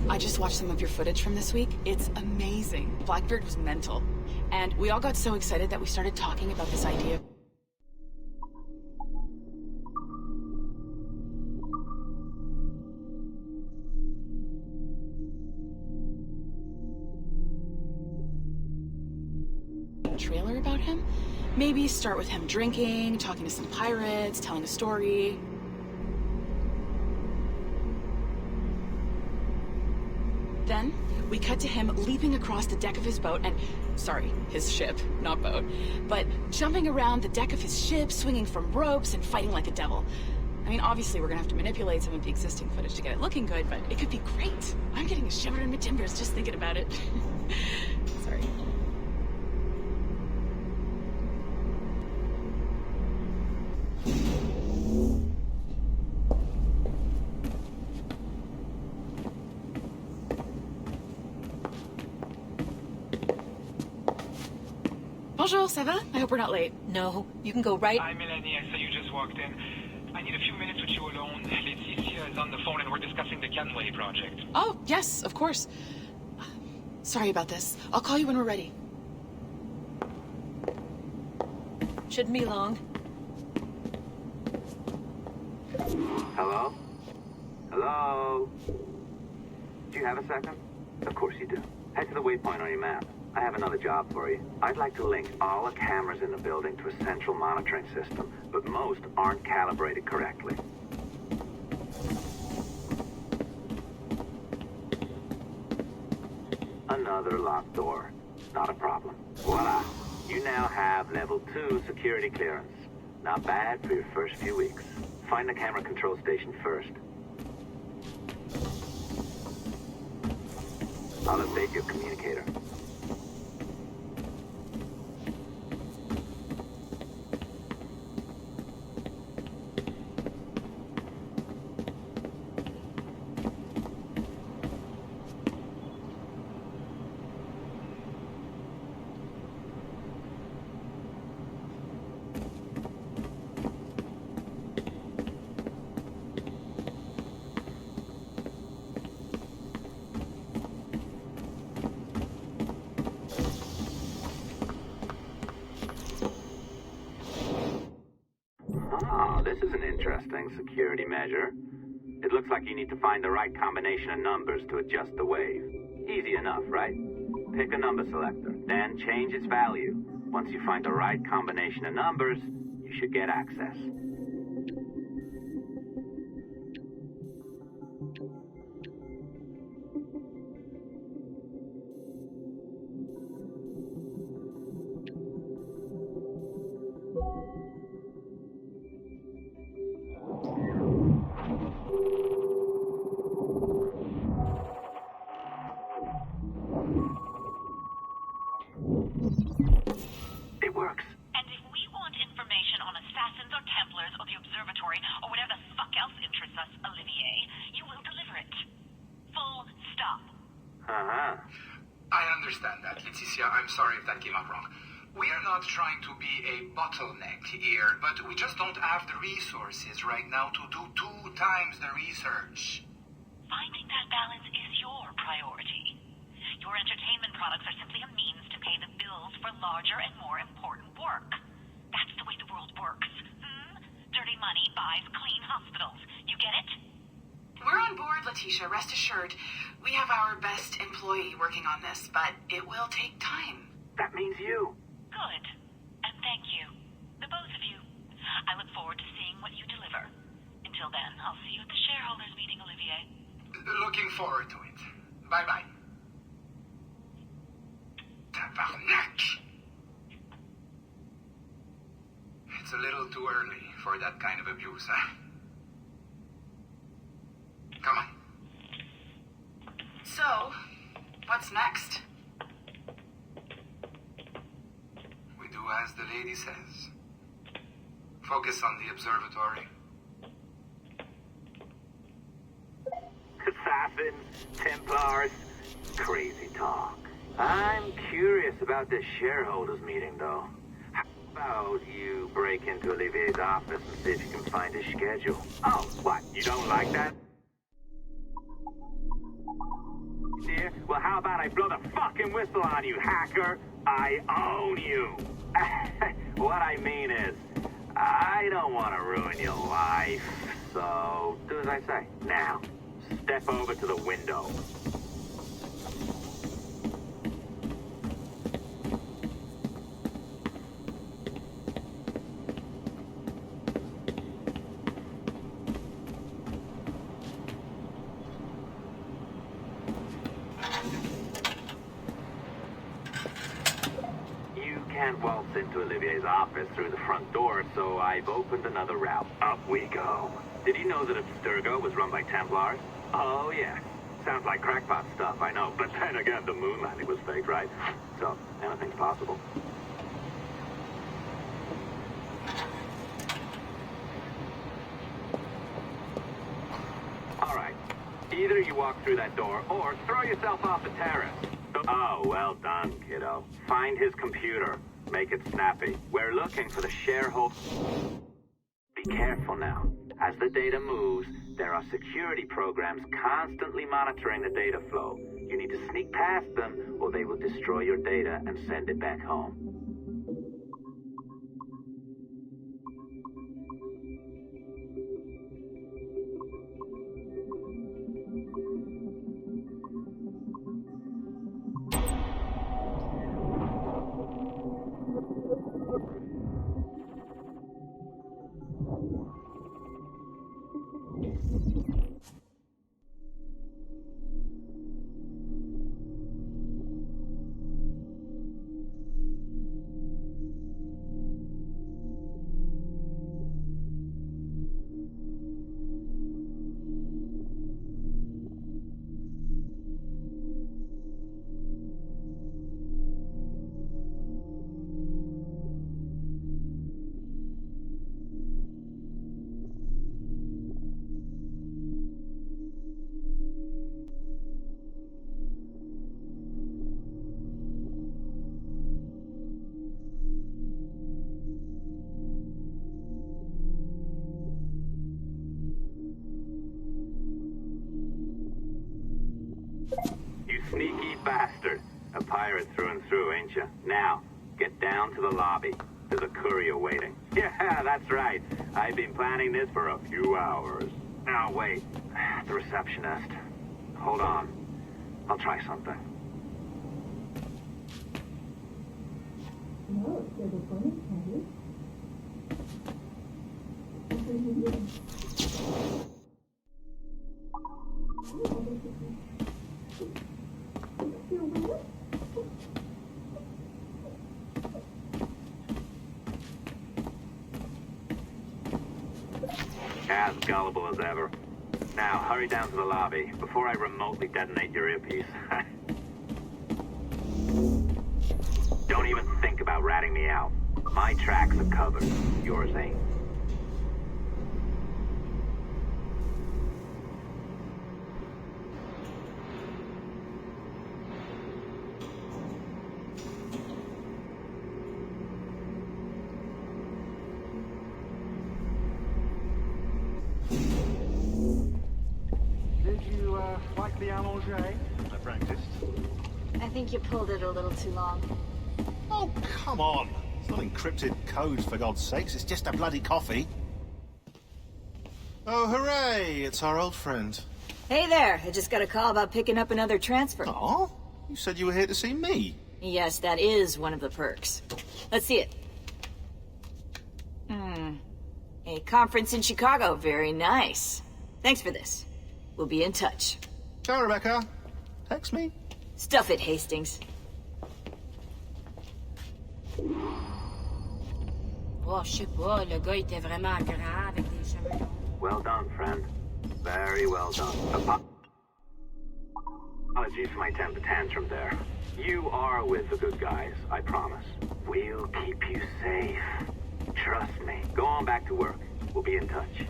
I just watched some of your footage from this week. It's amazing. Blackbeard was mental. And we all got so excited that we started talking about this idea. Trailer about him? Maybe start with him drinking, talking to some pirates, telling a story. Then, we cut to him leaping across the deck of his boat and... Sorry, his ship, not boat. But jumping around the deck of his ship, swinging from ropes, and fighting like a devil. I mean, obviously we're gonna have to manipulate some of the existing footage to get it looking good, but it could be great. I'm getting a shiver in my timbers just thinking about it. Sorry. Bonjour, ça va? I hope we're not late. No, you can go right. Hi, Melanie. I saw you just walked in. I need a few minutes with you alone. Laetitia is on the phone and we're discussing the Canway project. Oh, yes, of course. Sorry about this. I'll call you when we're ready. Shouldn't be long. Hello? Hello? Do you have a second? Of course you do. Head to the waypoint on your map. I have another job for you. I'd like to link all the cameras in the building to a central monitoring system, but most aren't calibrated correctly. Another locked door. Not a problem. Voila. You now have level 2 security clearance. Not bad for your first few weeks. Find the camera control station first. I'll update your communicator. This is an interesting security measure. It looks like you need to find the right combination of numbers to adjust the wave. Easy enough, right? Pick a number selector, then change its value. Once you find the right combination of numbers, you should get access. It works. And if we want information on assassins or Templars or the observatory or whatever the fuck else interests us, Olivier, you will deliver it. Full stop. Uh-huh. I understand that, Laetitia. I'm sorry if that came out wrong. We are not trying to be a bottleneck here, but we just don't have the resources right now to do 2 times the research. Finding that balance is your priority. Your entertainment products are simply a means to pay the bills for larger and more important work. That's the way the world works. Dirty money buys clean hospitals. You get it? We're on board, Letitia, rest assured. We have our best employee working on this, but it will take time. That means you. Good. And thank you. The both of you. I look forward to seeing what you deliver. Until then, I'll see you at the shareholders meeting, Olivier. Looking forward to it. Bye-bye. Tabarnak! It's a little too early for that kind of abuse, huh? Come on. So, what's next? We do as the lady says. Focus on the observatory. Assassins, Templars, crazy talk. I'm curious about this shareholders meeting, though. How about you break into Olivier's office and see if you can find his schedule? Oh, what? You don't like that? Dear? Well, how about I blow the fucking whistle on you, hacker? I own you. What I mean is, I don't want to ruin your life. So, do as I say. Now, step over to the window. Can't waltz into Olivier's office through the front door, so I've opened another route. Up we go. Did you know that Abstergo was run by Templars? Oh, yeah. Sounds like crackpot stuff, I know. But then again, the moon landing was fake, right? So, anything's possible. All right. Either you walk through that door, or throw yourself off the terrace. Oh, well done, kiddo. Find his computer. Make it snappy. We're looking for the shareholder. Be careful now. As the data moves, there are security programs constantly monitoring the data flow. You need to sneak past them, or they will destroy your data and send it back home. Sneaky bastard. A pirate through and through, ain't you? Now, get down to the lobby. There's a courier waiting. Yeah, that's right. I've been planning this for a few hours. Now, wait. The receptionist. Hold on. I'll try something. As gullible as ever. Now, hurry down to the lobby before I remotely detonate your earpiece. Don't even think about ratting me out. My tracks are covered. Yours ain't. Like the allongé? I practiced. I think you pulled it a little too long. Oh, come on. It's not encrypted code, for God's sakes. It's just a bloody coffee. Oh, hooray! It's our old friend. Hey there. I just got a call about picking up another transfer. Oh? You said you were here to see me. Yes, that is one of the perks. Let's see it. A conference in Chicago. Very nice. Thanks for this. We'll be in touch. Ciao, Rebecca. Text me. Stuff it, Hastings. Oh, je sais pas, le gars était vraiment grand avec des cheveux longs. Well done, friend. Very well done. Apologies for my temper tantrum there. You are with the good guys, I promise. We'll keep you safe. Trust me. Go on back to work. We'll be in touch.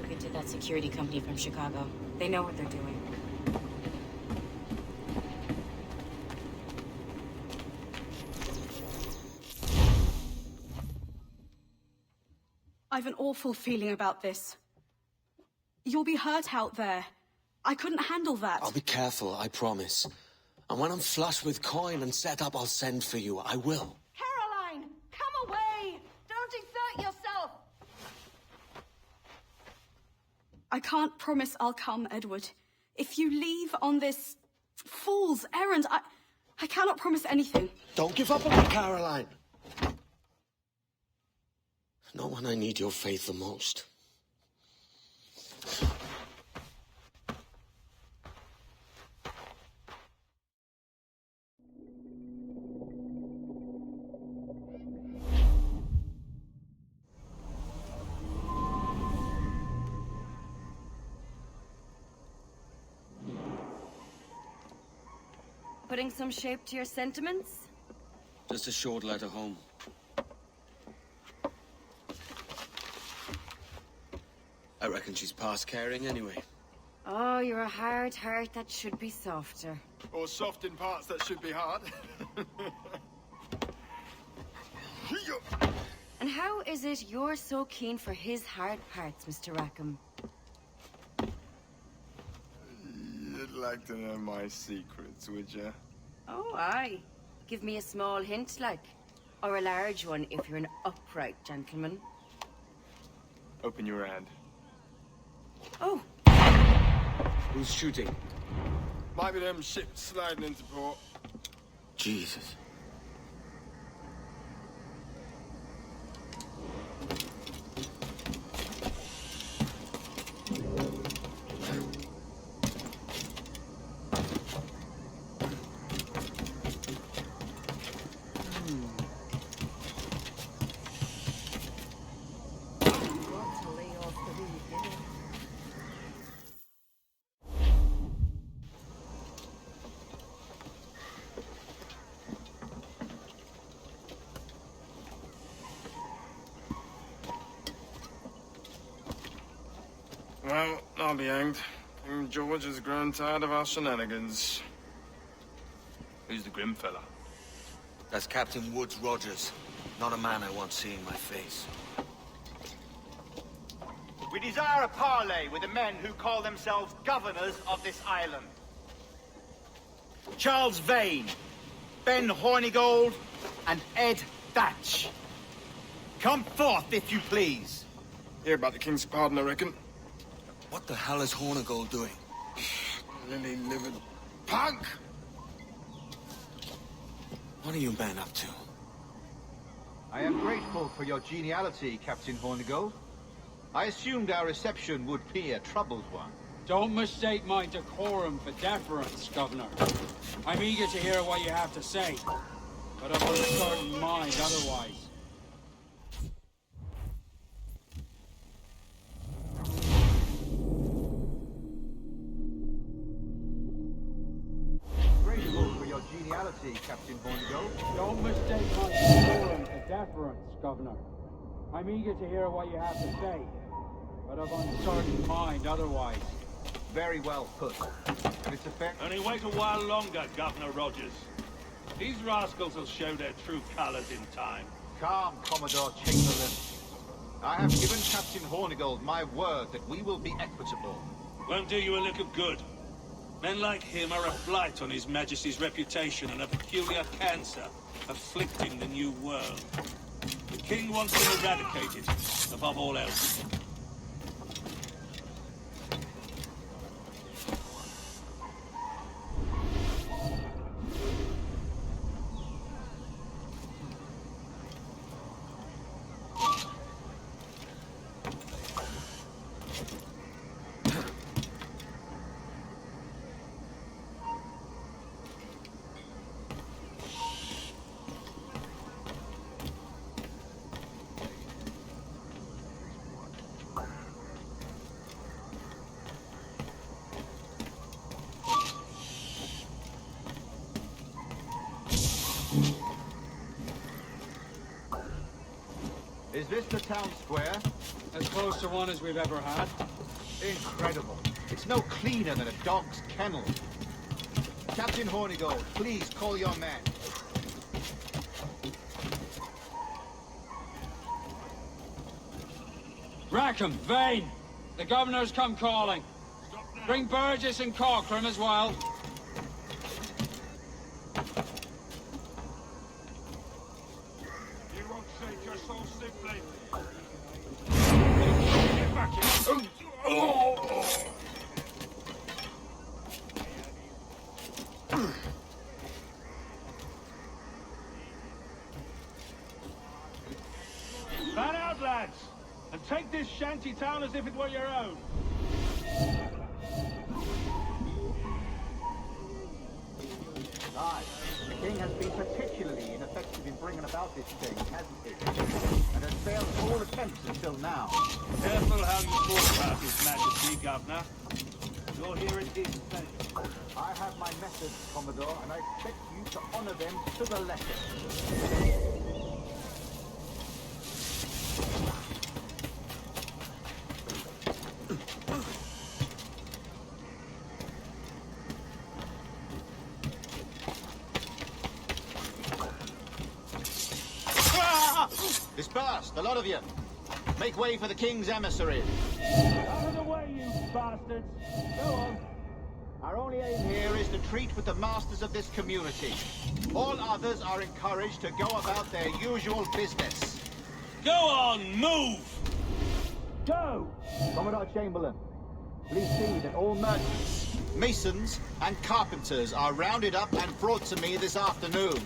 Good to that security company from Chicago. They know what they're doing. I've an awful feeling about this. You'll be hurt out there. I couldn't handle that. I'll be careful, I promise. And when I'm flush with coin and set up, I'll send for you. I will. Caroline, come away! Don't exert yourself! I can't promise I'll come, Edward. If you leave on this fool's errand, I cannot promise anything. Don't give up on me, Caroline. Not when I need your faith the most. Putting some shape to your sentiments? Just a short letter home. I reckon she's past caring anyway. Oh, you're a hard heart that should be softer. Or soft in parts that should be hard. And how is it you're so keen for his hard parts, Mr. Rackham? You'd like to know my secrets, would you? Oh, aye. Give me a small hint, like. Or a large one, if you're an upright gentleman. Open your hand. Oh. Who's shooting? Might be them ships sliding into port. Jesus. Well, I'll be hanged. King George has grown tired of our shenanigans. Who's the grim fella? That's Captain Woods Rogers. Not a man I want seeing my face. We desire a parley with the men who call themselves governors of this island. Charles Vane, Ben Hornigold, and Ed Thatch. Come forth, if you please. Hear about the King's pardon, I reckon. What the hell is Hornigold doing? Lily-livered punk! What are you men up to? I am grateful for your geniality, Captain Hornigold. I assumed our reception would be a troubled one. Don't mistake my decorum for deference, Governor. I'm eager to hear what you have to say, but I'm uncertain mind otherwise. Grateful for your geniality, Captain Hornigold. Don't mistake my decorum for deference, Governor. I'm eager to hear what you have to say, but of uncertain mind otherwise. Very well put. And it's a fair... Only wait a while longer, Governor Rogers. These rascals will show their true colors in time. Calm, Commodore Chamberlain. I have given Captain Hornigold my word that we will be equitable. Won't do you a lick of good. Men like him are a blight on His Majesty's reputation and a peculiar cancer afflicting the New World. The King wants them eradicated, above all else. Is this the town square? As close to one as we've ever had. Incredible. It's no cleaner than a dog's kennel. Captain Hornigold, please call your men. Rackham, Vane! The Governor's come calling. Bring Burgess and Cochran as well. You won't save your soul simply. Get back here. Fan out, lads, and take this shanty town as if it were your own. Aye, the King has been particularly ineffective in bringing about this change, hasn't he? And has failed all attempts until now. Careful how you talk about His Majesty, Governor. You're here in his place. I have my methods, Commodore, and I expect you to honor them to the letter. Disperse, the lot of you. Make way for the king's emissary. Out of the way, you bastards! Go on. Our only aim here is to treat with the masters of this community. All others are encouraged to go about their usual business. Go on, move! Go! Commodore Chamberlain, please see that all merchants, masons, and carpenters are rounded up and brought to me this afternoon.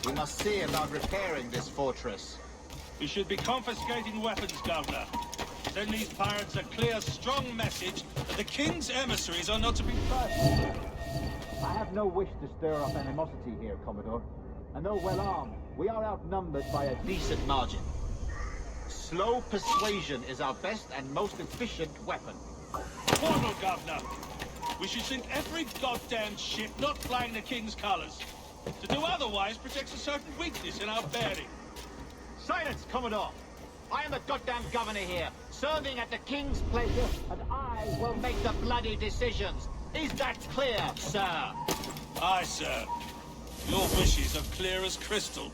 We must see about repairing this fortress. We should be confiscating weapons, Governor. Send these pirates a clear, strong message that the king's emissaries are not to be trusted. I have no wish to stir up animosity here, Commodore. And though well armed, we are outnumbered by a decent margin. Slow persuasion is our best and most efficient weapon. Formal, Governor. We should sink every goddamn ship not flying the king's colors. To do otherwise protects a certain weakness in our bearing. Silence, Commodore! I am the goddamn governor here, serving at the king's pleasure, and I will make the bloody decisions. Is that clear, sir? Aye, sir. Your wishes are clear as crystal.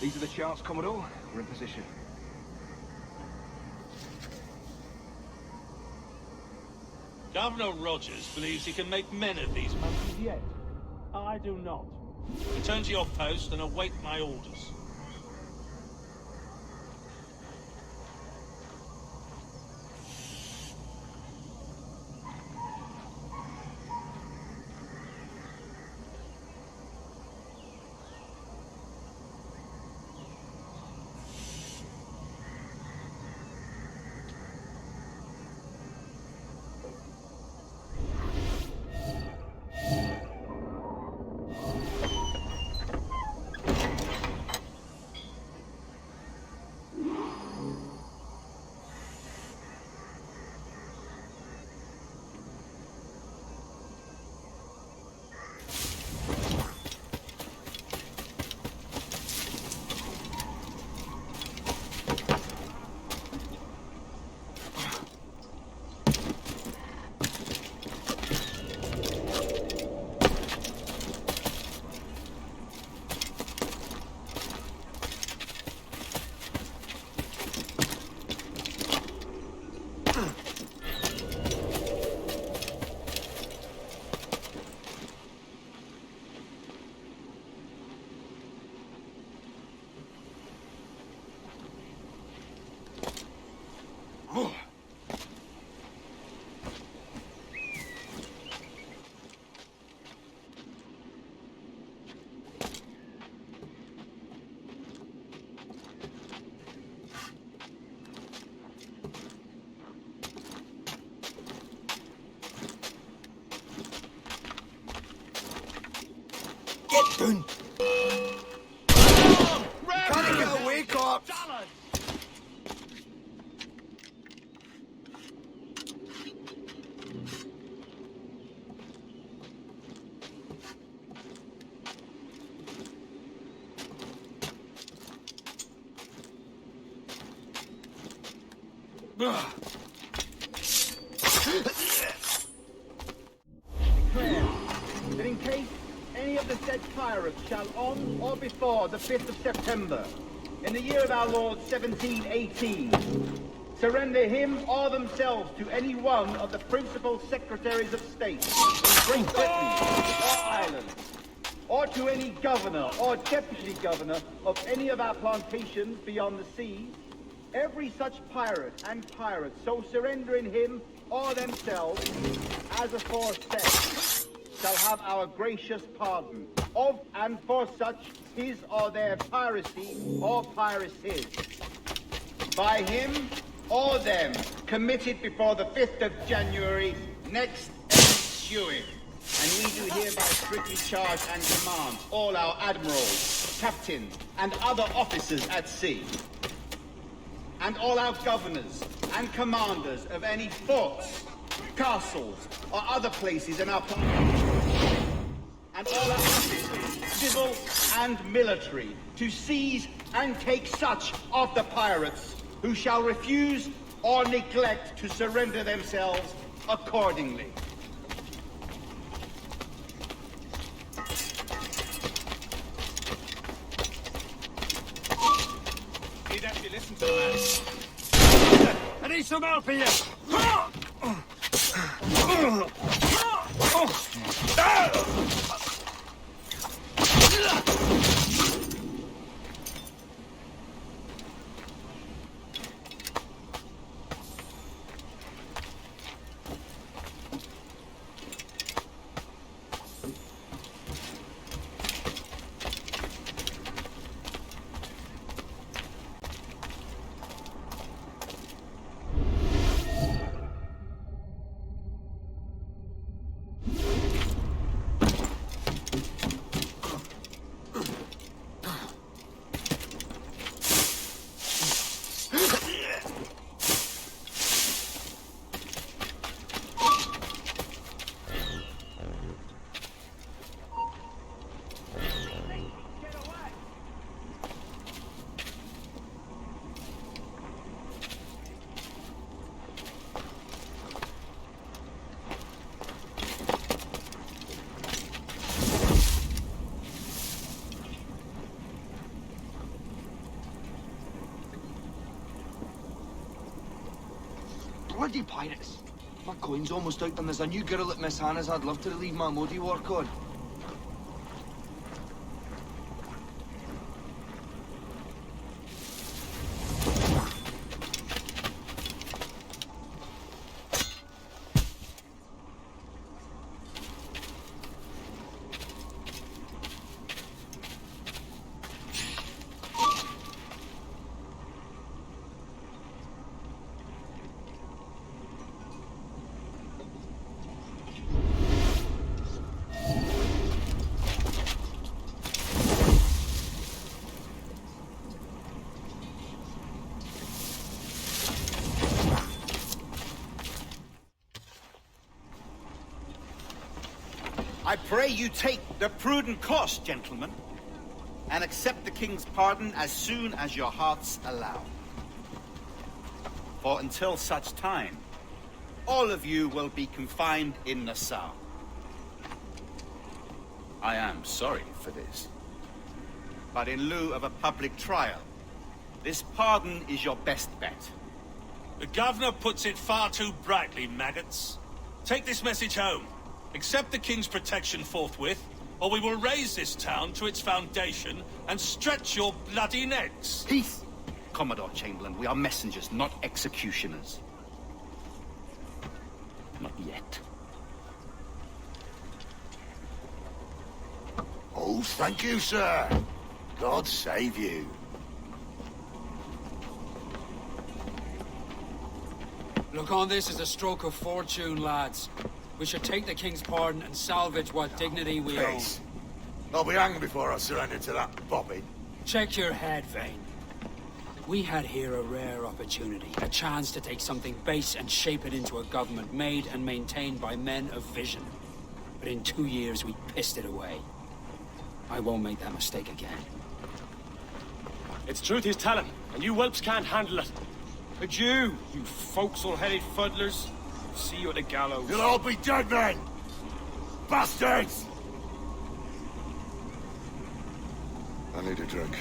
These are the charts, Commodore. We're in position. Governor Rogers believes he can make men of these monkeys yet. I do not. Return to your post and await my orders. Get done! Oh, gotta get away, cops! Declare that in case any of the said pirates shall on or before the 5th of September, in the year of our Lord 1718, surrender him or themselves to any one of the principal secretaries of state in Great Britain or Ireland, or to any governor or deputy governor of any of our plantations beyond the seas, every such pirate and pirate so surrendering him or themselves as aforesaid shall have our gracious pardon, of and for such his or their piracy or piracies, by him or them committed before the 5th of January next ensuing. And we do hereby strictly charge and command all our admirals, captains, and other officers at sea, and all our governors and commanders of any forts, castles, or other places in our and all our officers, civil and military, to seize and take such of the pirates who shall refuse or neglect to surrender themselves accordingly. He'd actually listen to the man. I need some help here! Bloody pirates. My coin's almost out and there's a new girl at Miss Hannah's I'd love to relieve my Modi work on. I pray you take the prudent course, gentlemen, and accept the king's pardon as soon as your hearts allow. For until such time, all of you will be confined in Nassau. I am sorry for this, but in lieu of a public trial, this pardon is your best bet. The governor puts it far too brightly, maggots. Take this message home. Accept the king's protection forthwith, or we will raise this town to its foundation and stretch your bloody necks. Peace! Commodore Chamberlain, we are messengers, not executioners. Not yet. Oh, thank you, sir. God save you. Look on this as a stroke of fortune, lads. We should take the king's pardon and salvage what dignity we own. I'll be hanged before I surrender to that Bobby. Check your head, Vane. We had here a rare opportunity, a chance to take something base and shape it into a government made and maintained by men of vision. But in 2 years, we pissed it away. I won't make that mistake again. It's truth he's telling, and you whelps can't handle it. But you forecastle-headed fuddlers, see you at the gallows. You'll all be dead men! Bastards! I need a drink.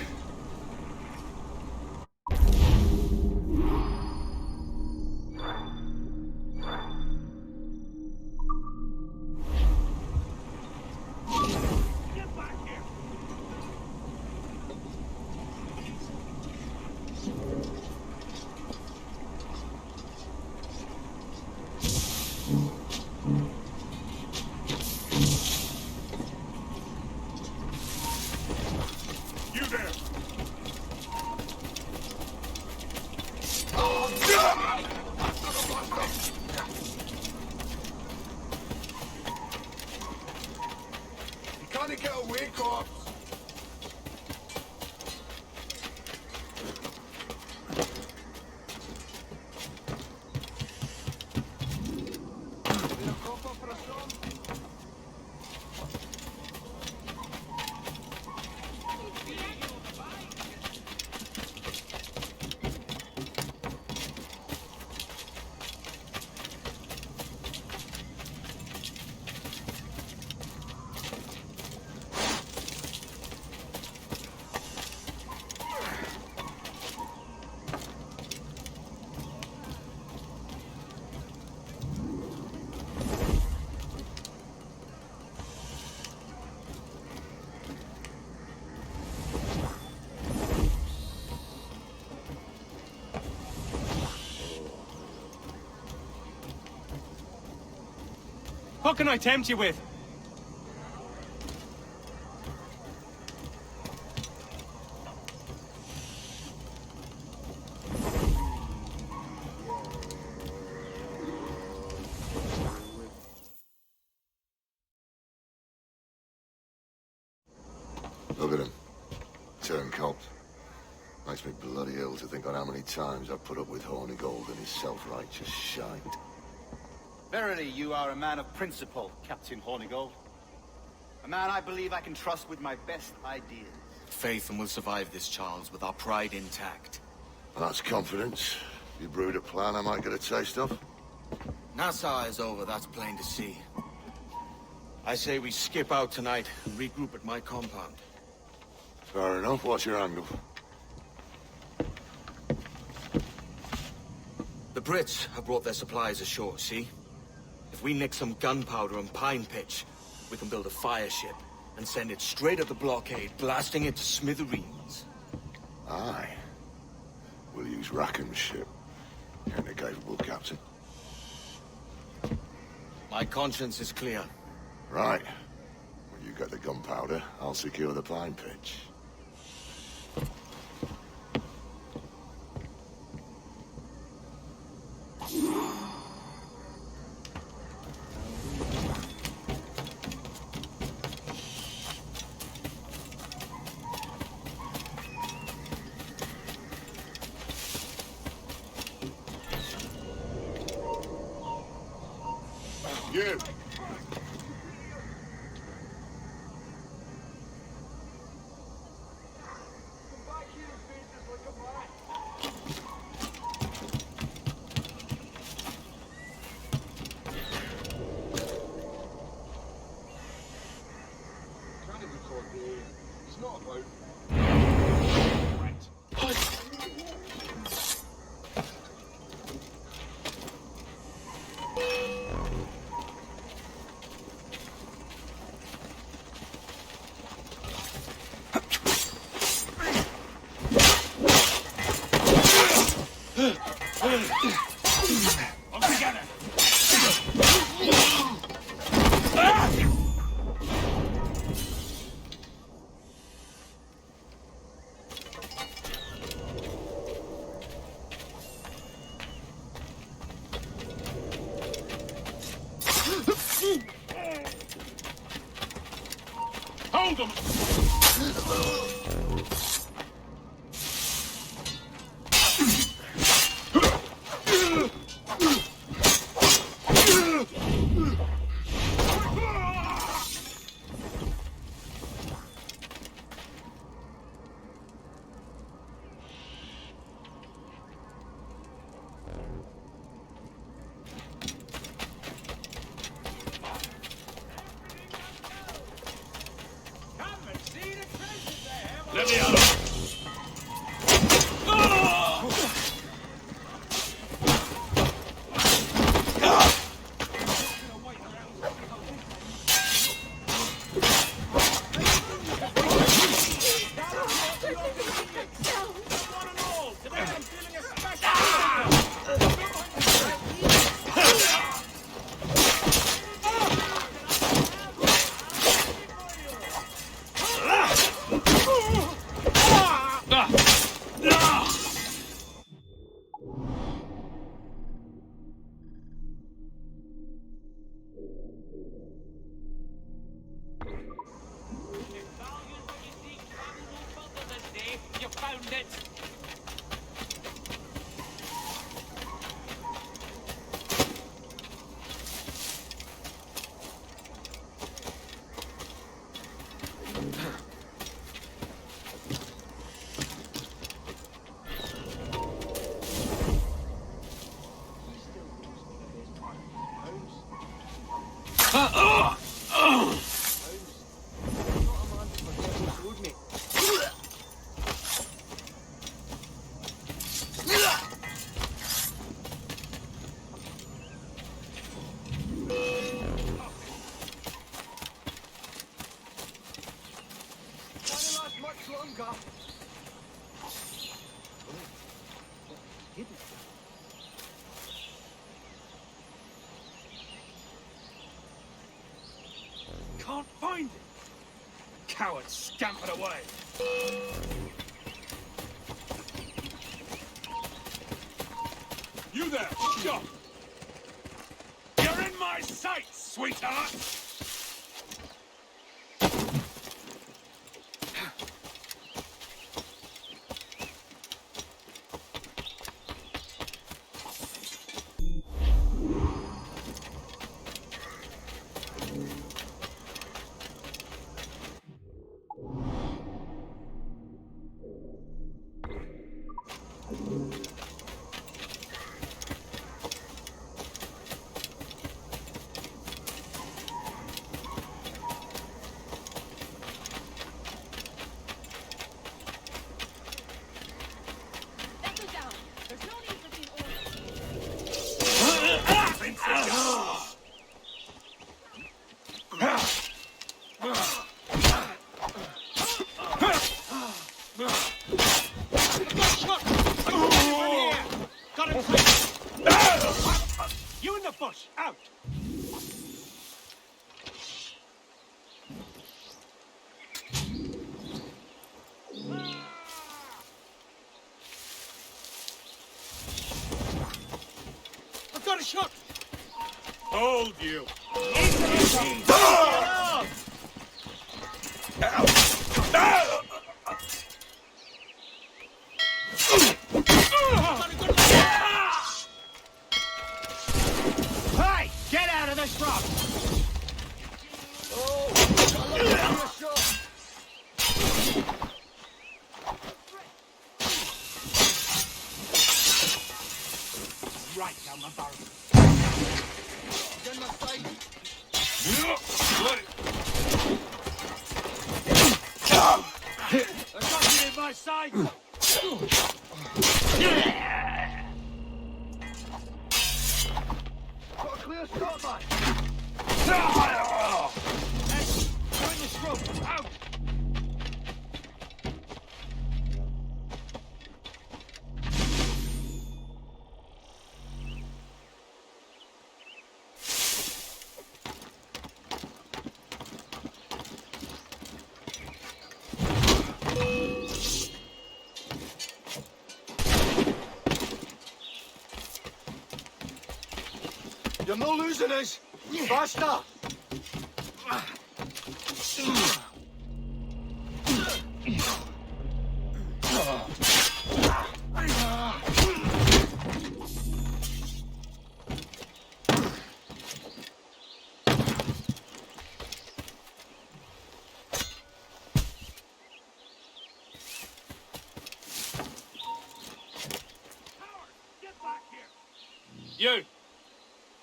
What can I tempt you with? Look at him. Turncoat. Makes me bloody ill to think on how many times I've put up with Hornigold and his self-righteous shite. Verily, you are a man of principle, Captain Hornigold. A man I believe I can trust with my best ideas. Faith, and we'll survive this, Charles, with our pride intact. That's confidence. You brewed a plan I might get a taste of? Nassau is over, that's plain to see. I say we skip out tonight and regroup at my compound. Fair enough. What's your angle? The Brits have brought their supplies ashore, see? If we nick some gunpowder and pine pitch, we can build a fire ship and send it straight at the blockade, blasting it to smithereens. Aye. We'll use Rackham's ship. And a capable captain. My conscience is clear. Right. When you get the gunpowder, I'll secure the pine pitch. You! Hold them! Let me out. can't find it. Coward scampered away. You there, shot! You're in my sights, sweetheart! You in the bush, out! I've got a shot! Hold you! Hey! Get out of this rock! Right down the barrel. I got you in my sight! Got a clear start, mate. Ah! Hey, you're in the scrub. Out! You're not losing us. Faster. You!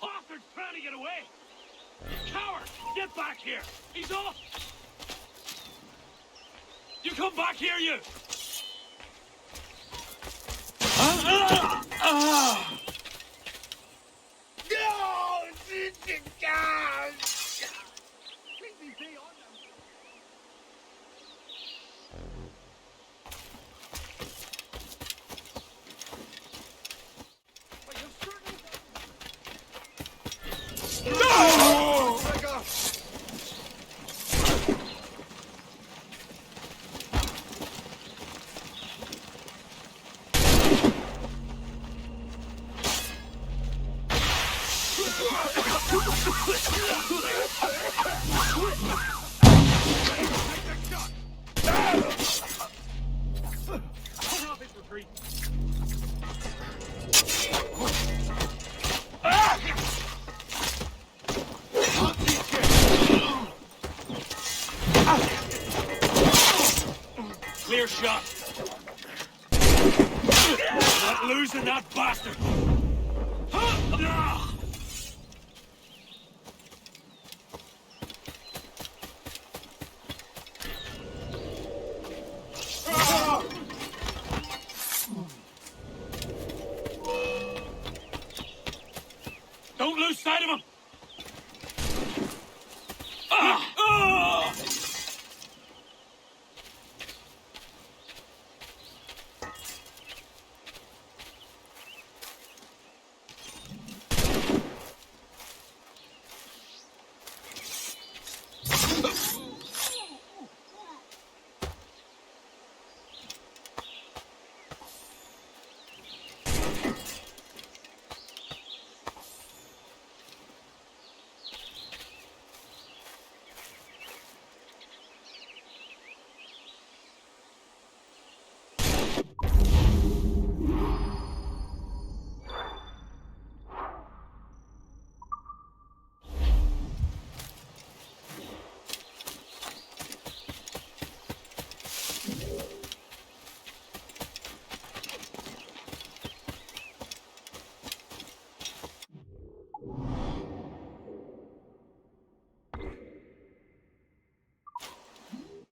Bastard's trying to get away! Coward! Get back here! He's off! You come back here, you! Clear shot. Not losing that bastard. Don't lose sight of him.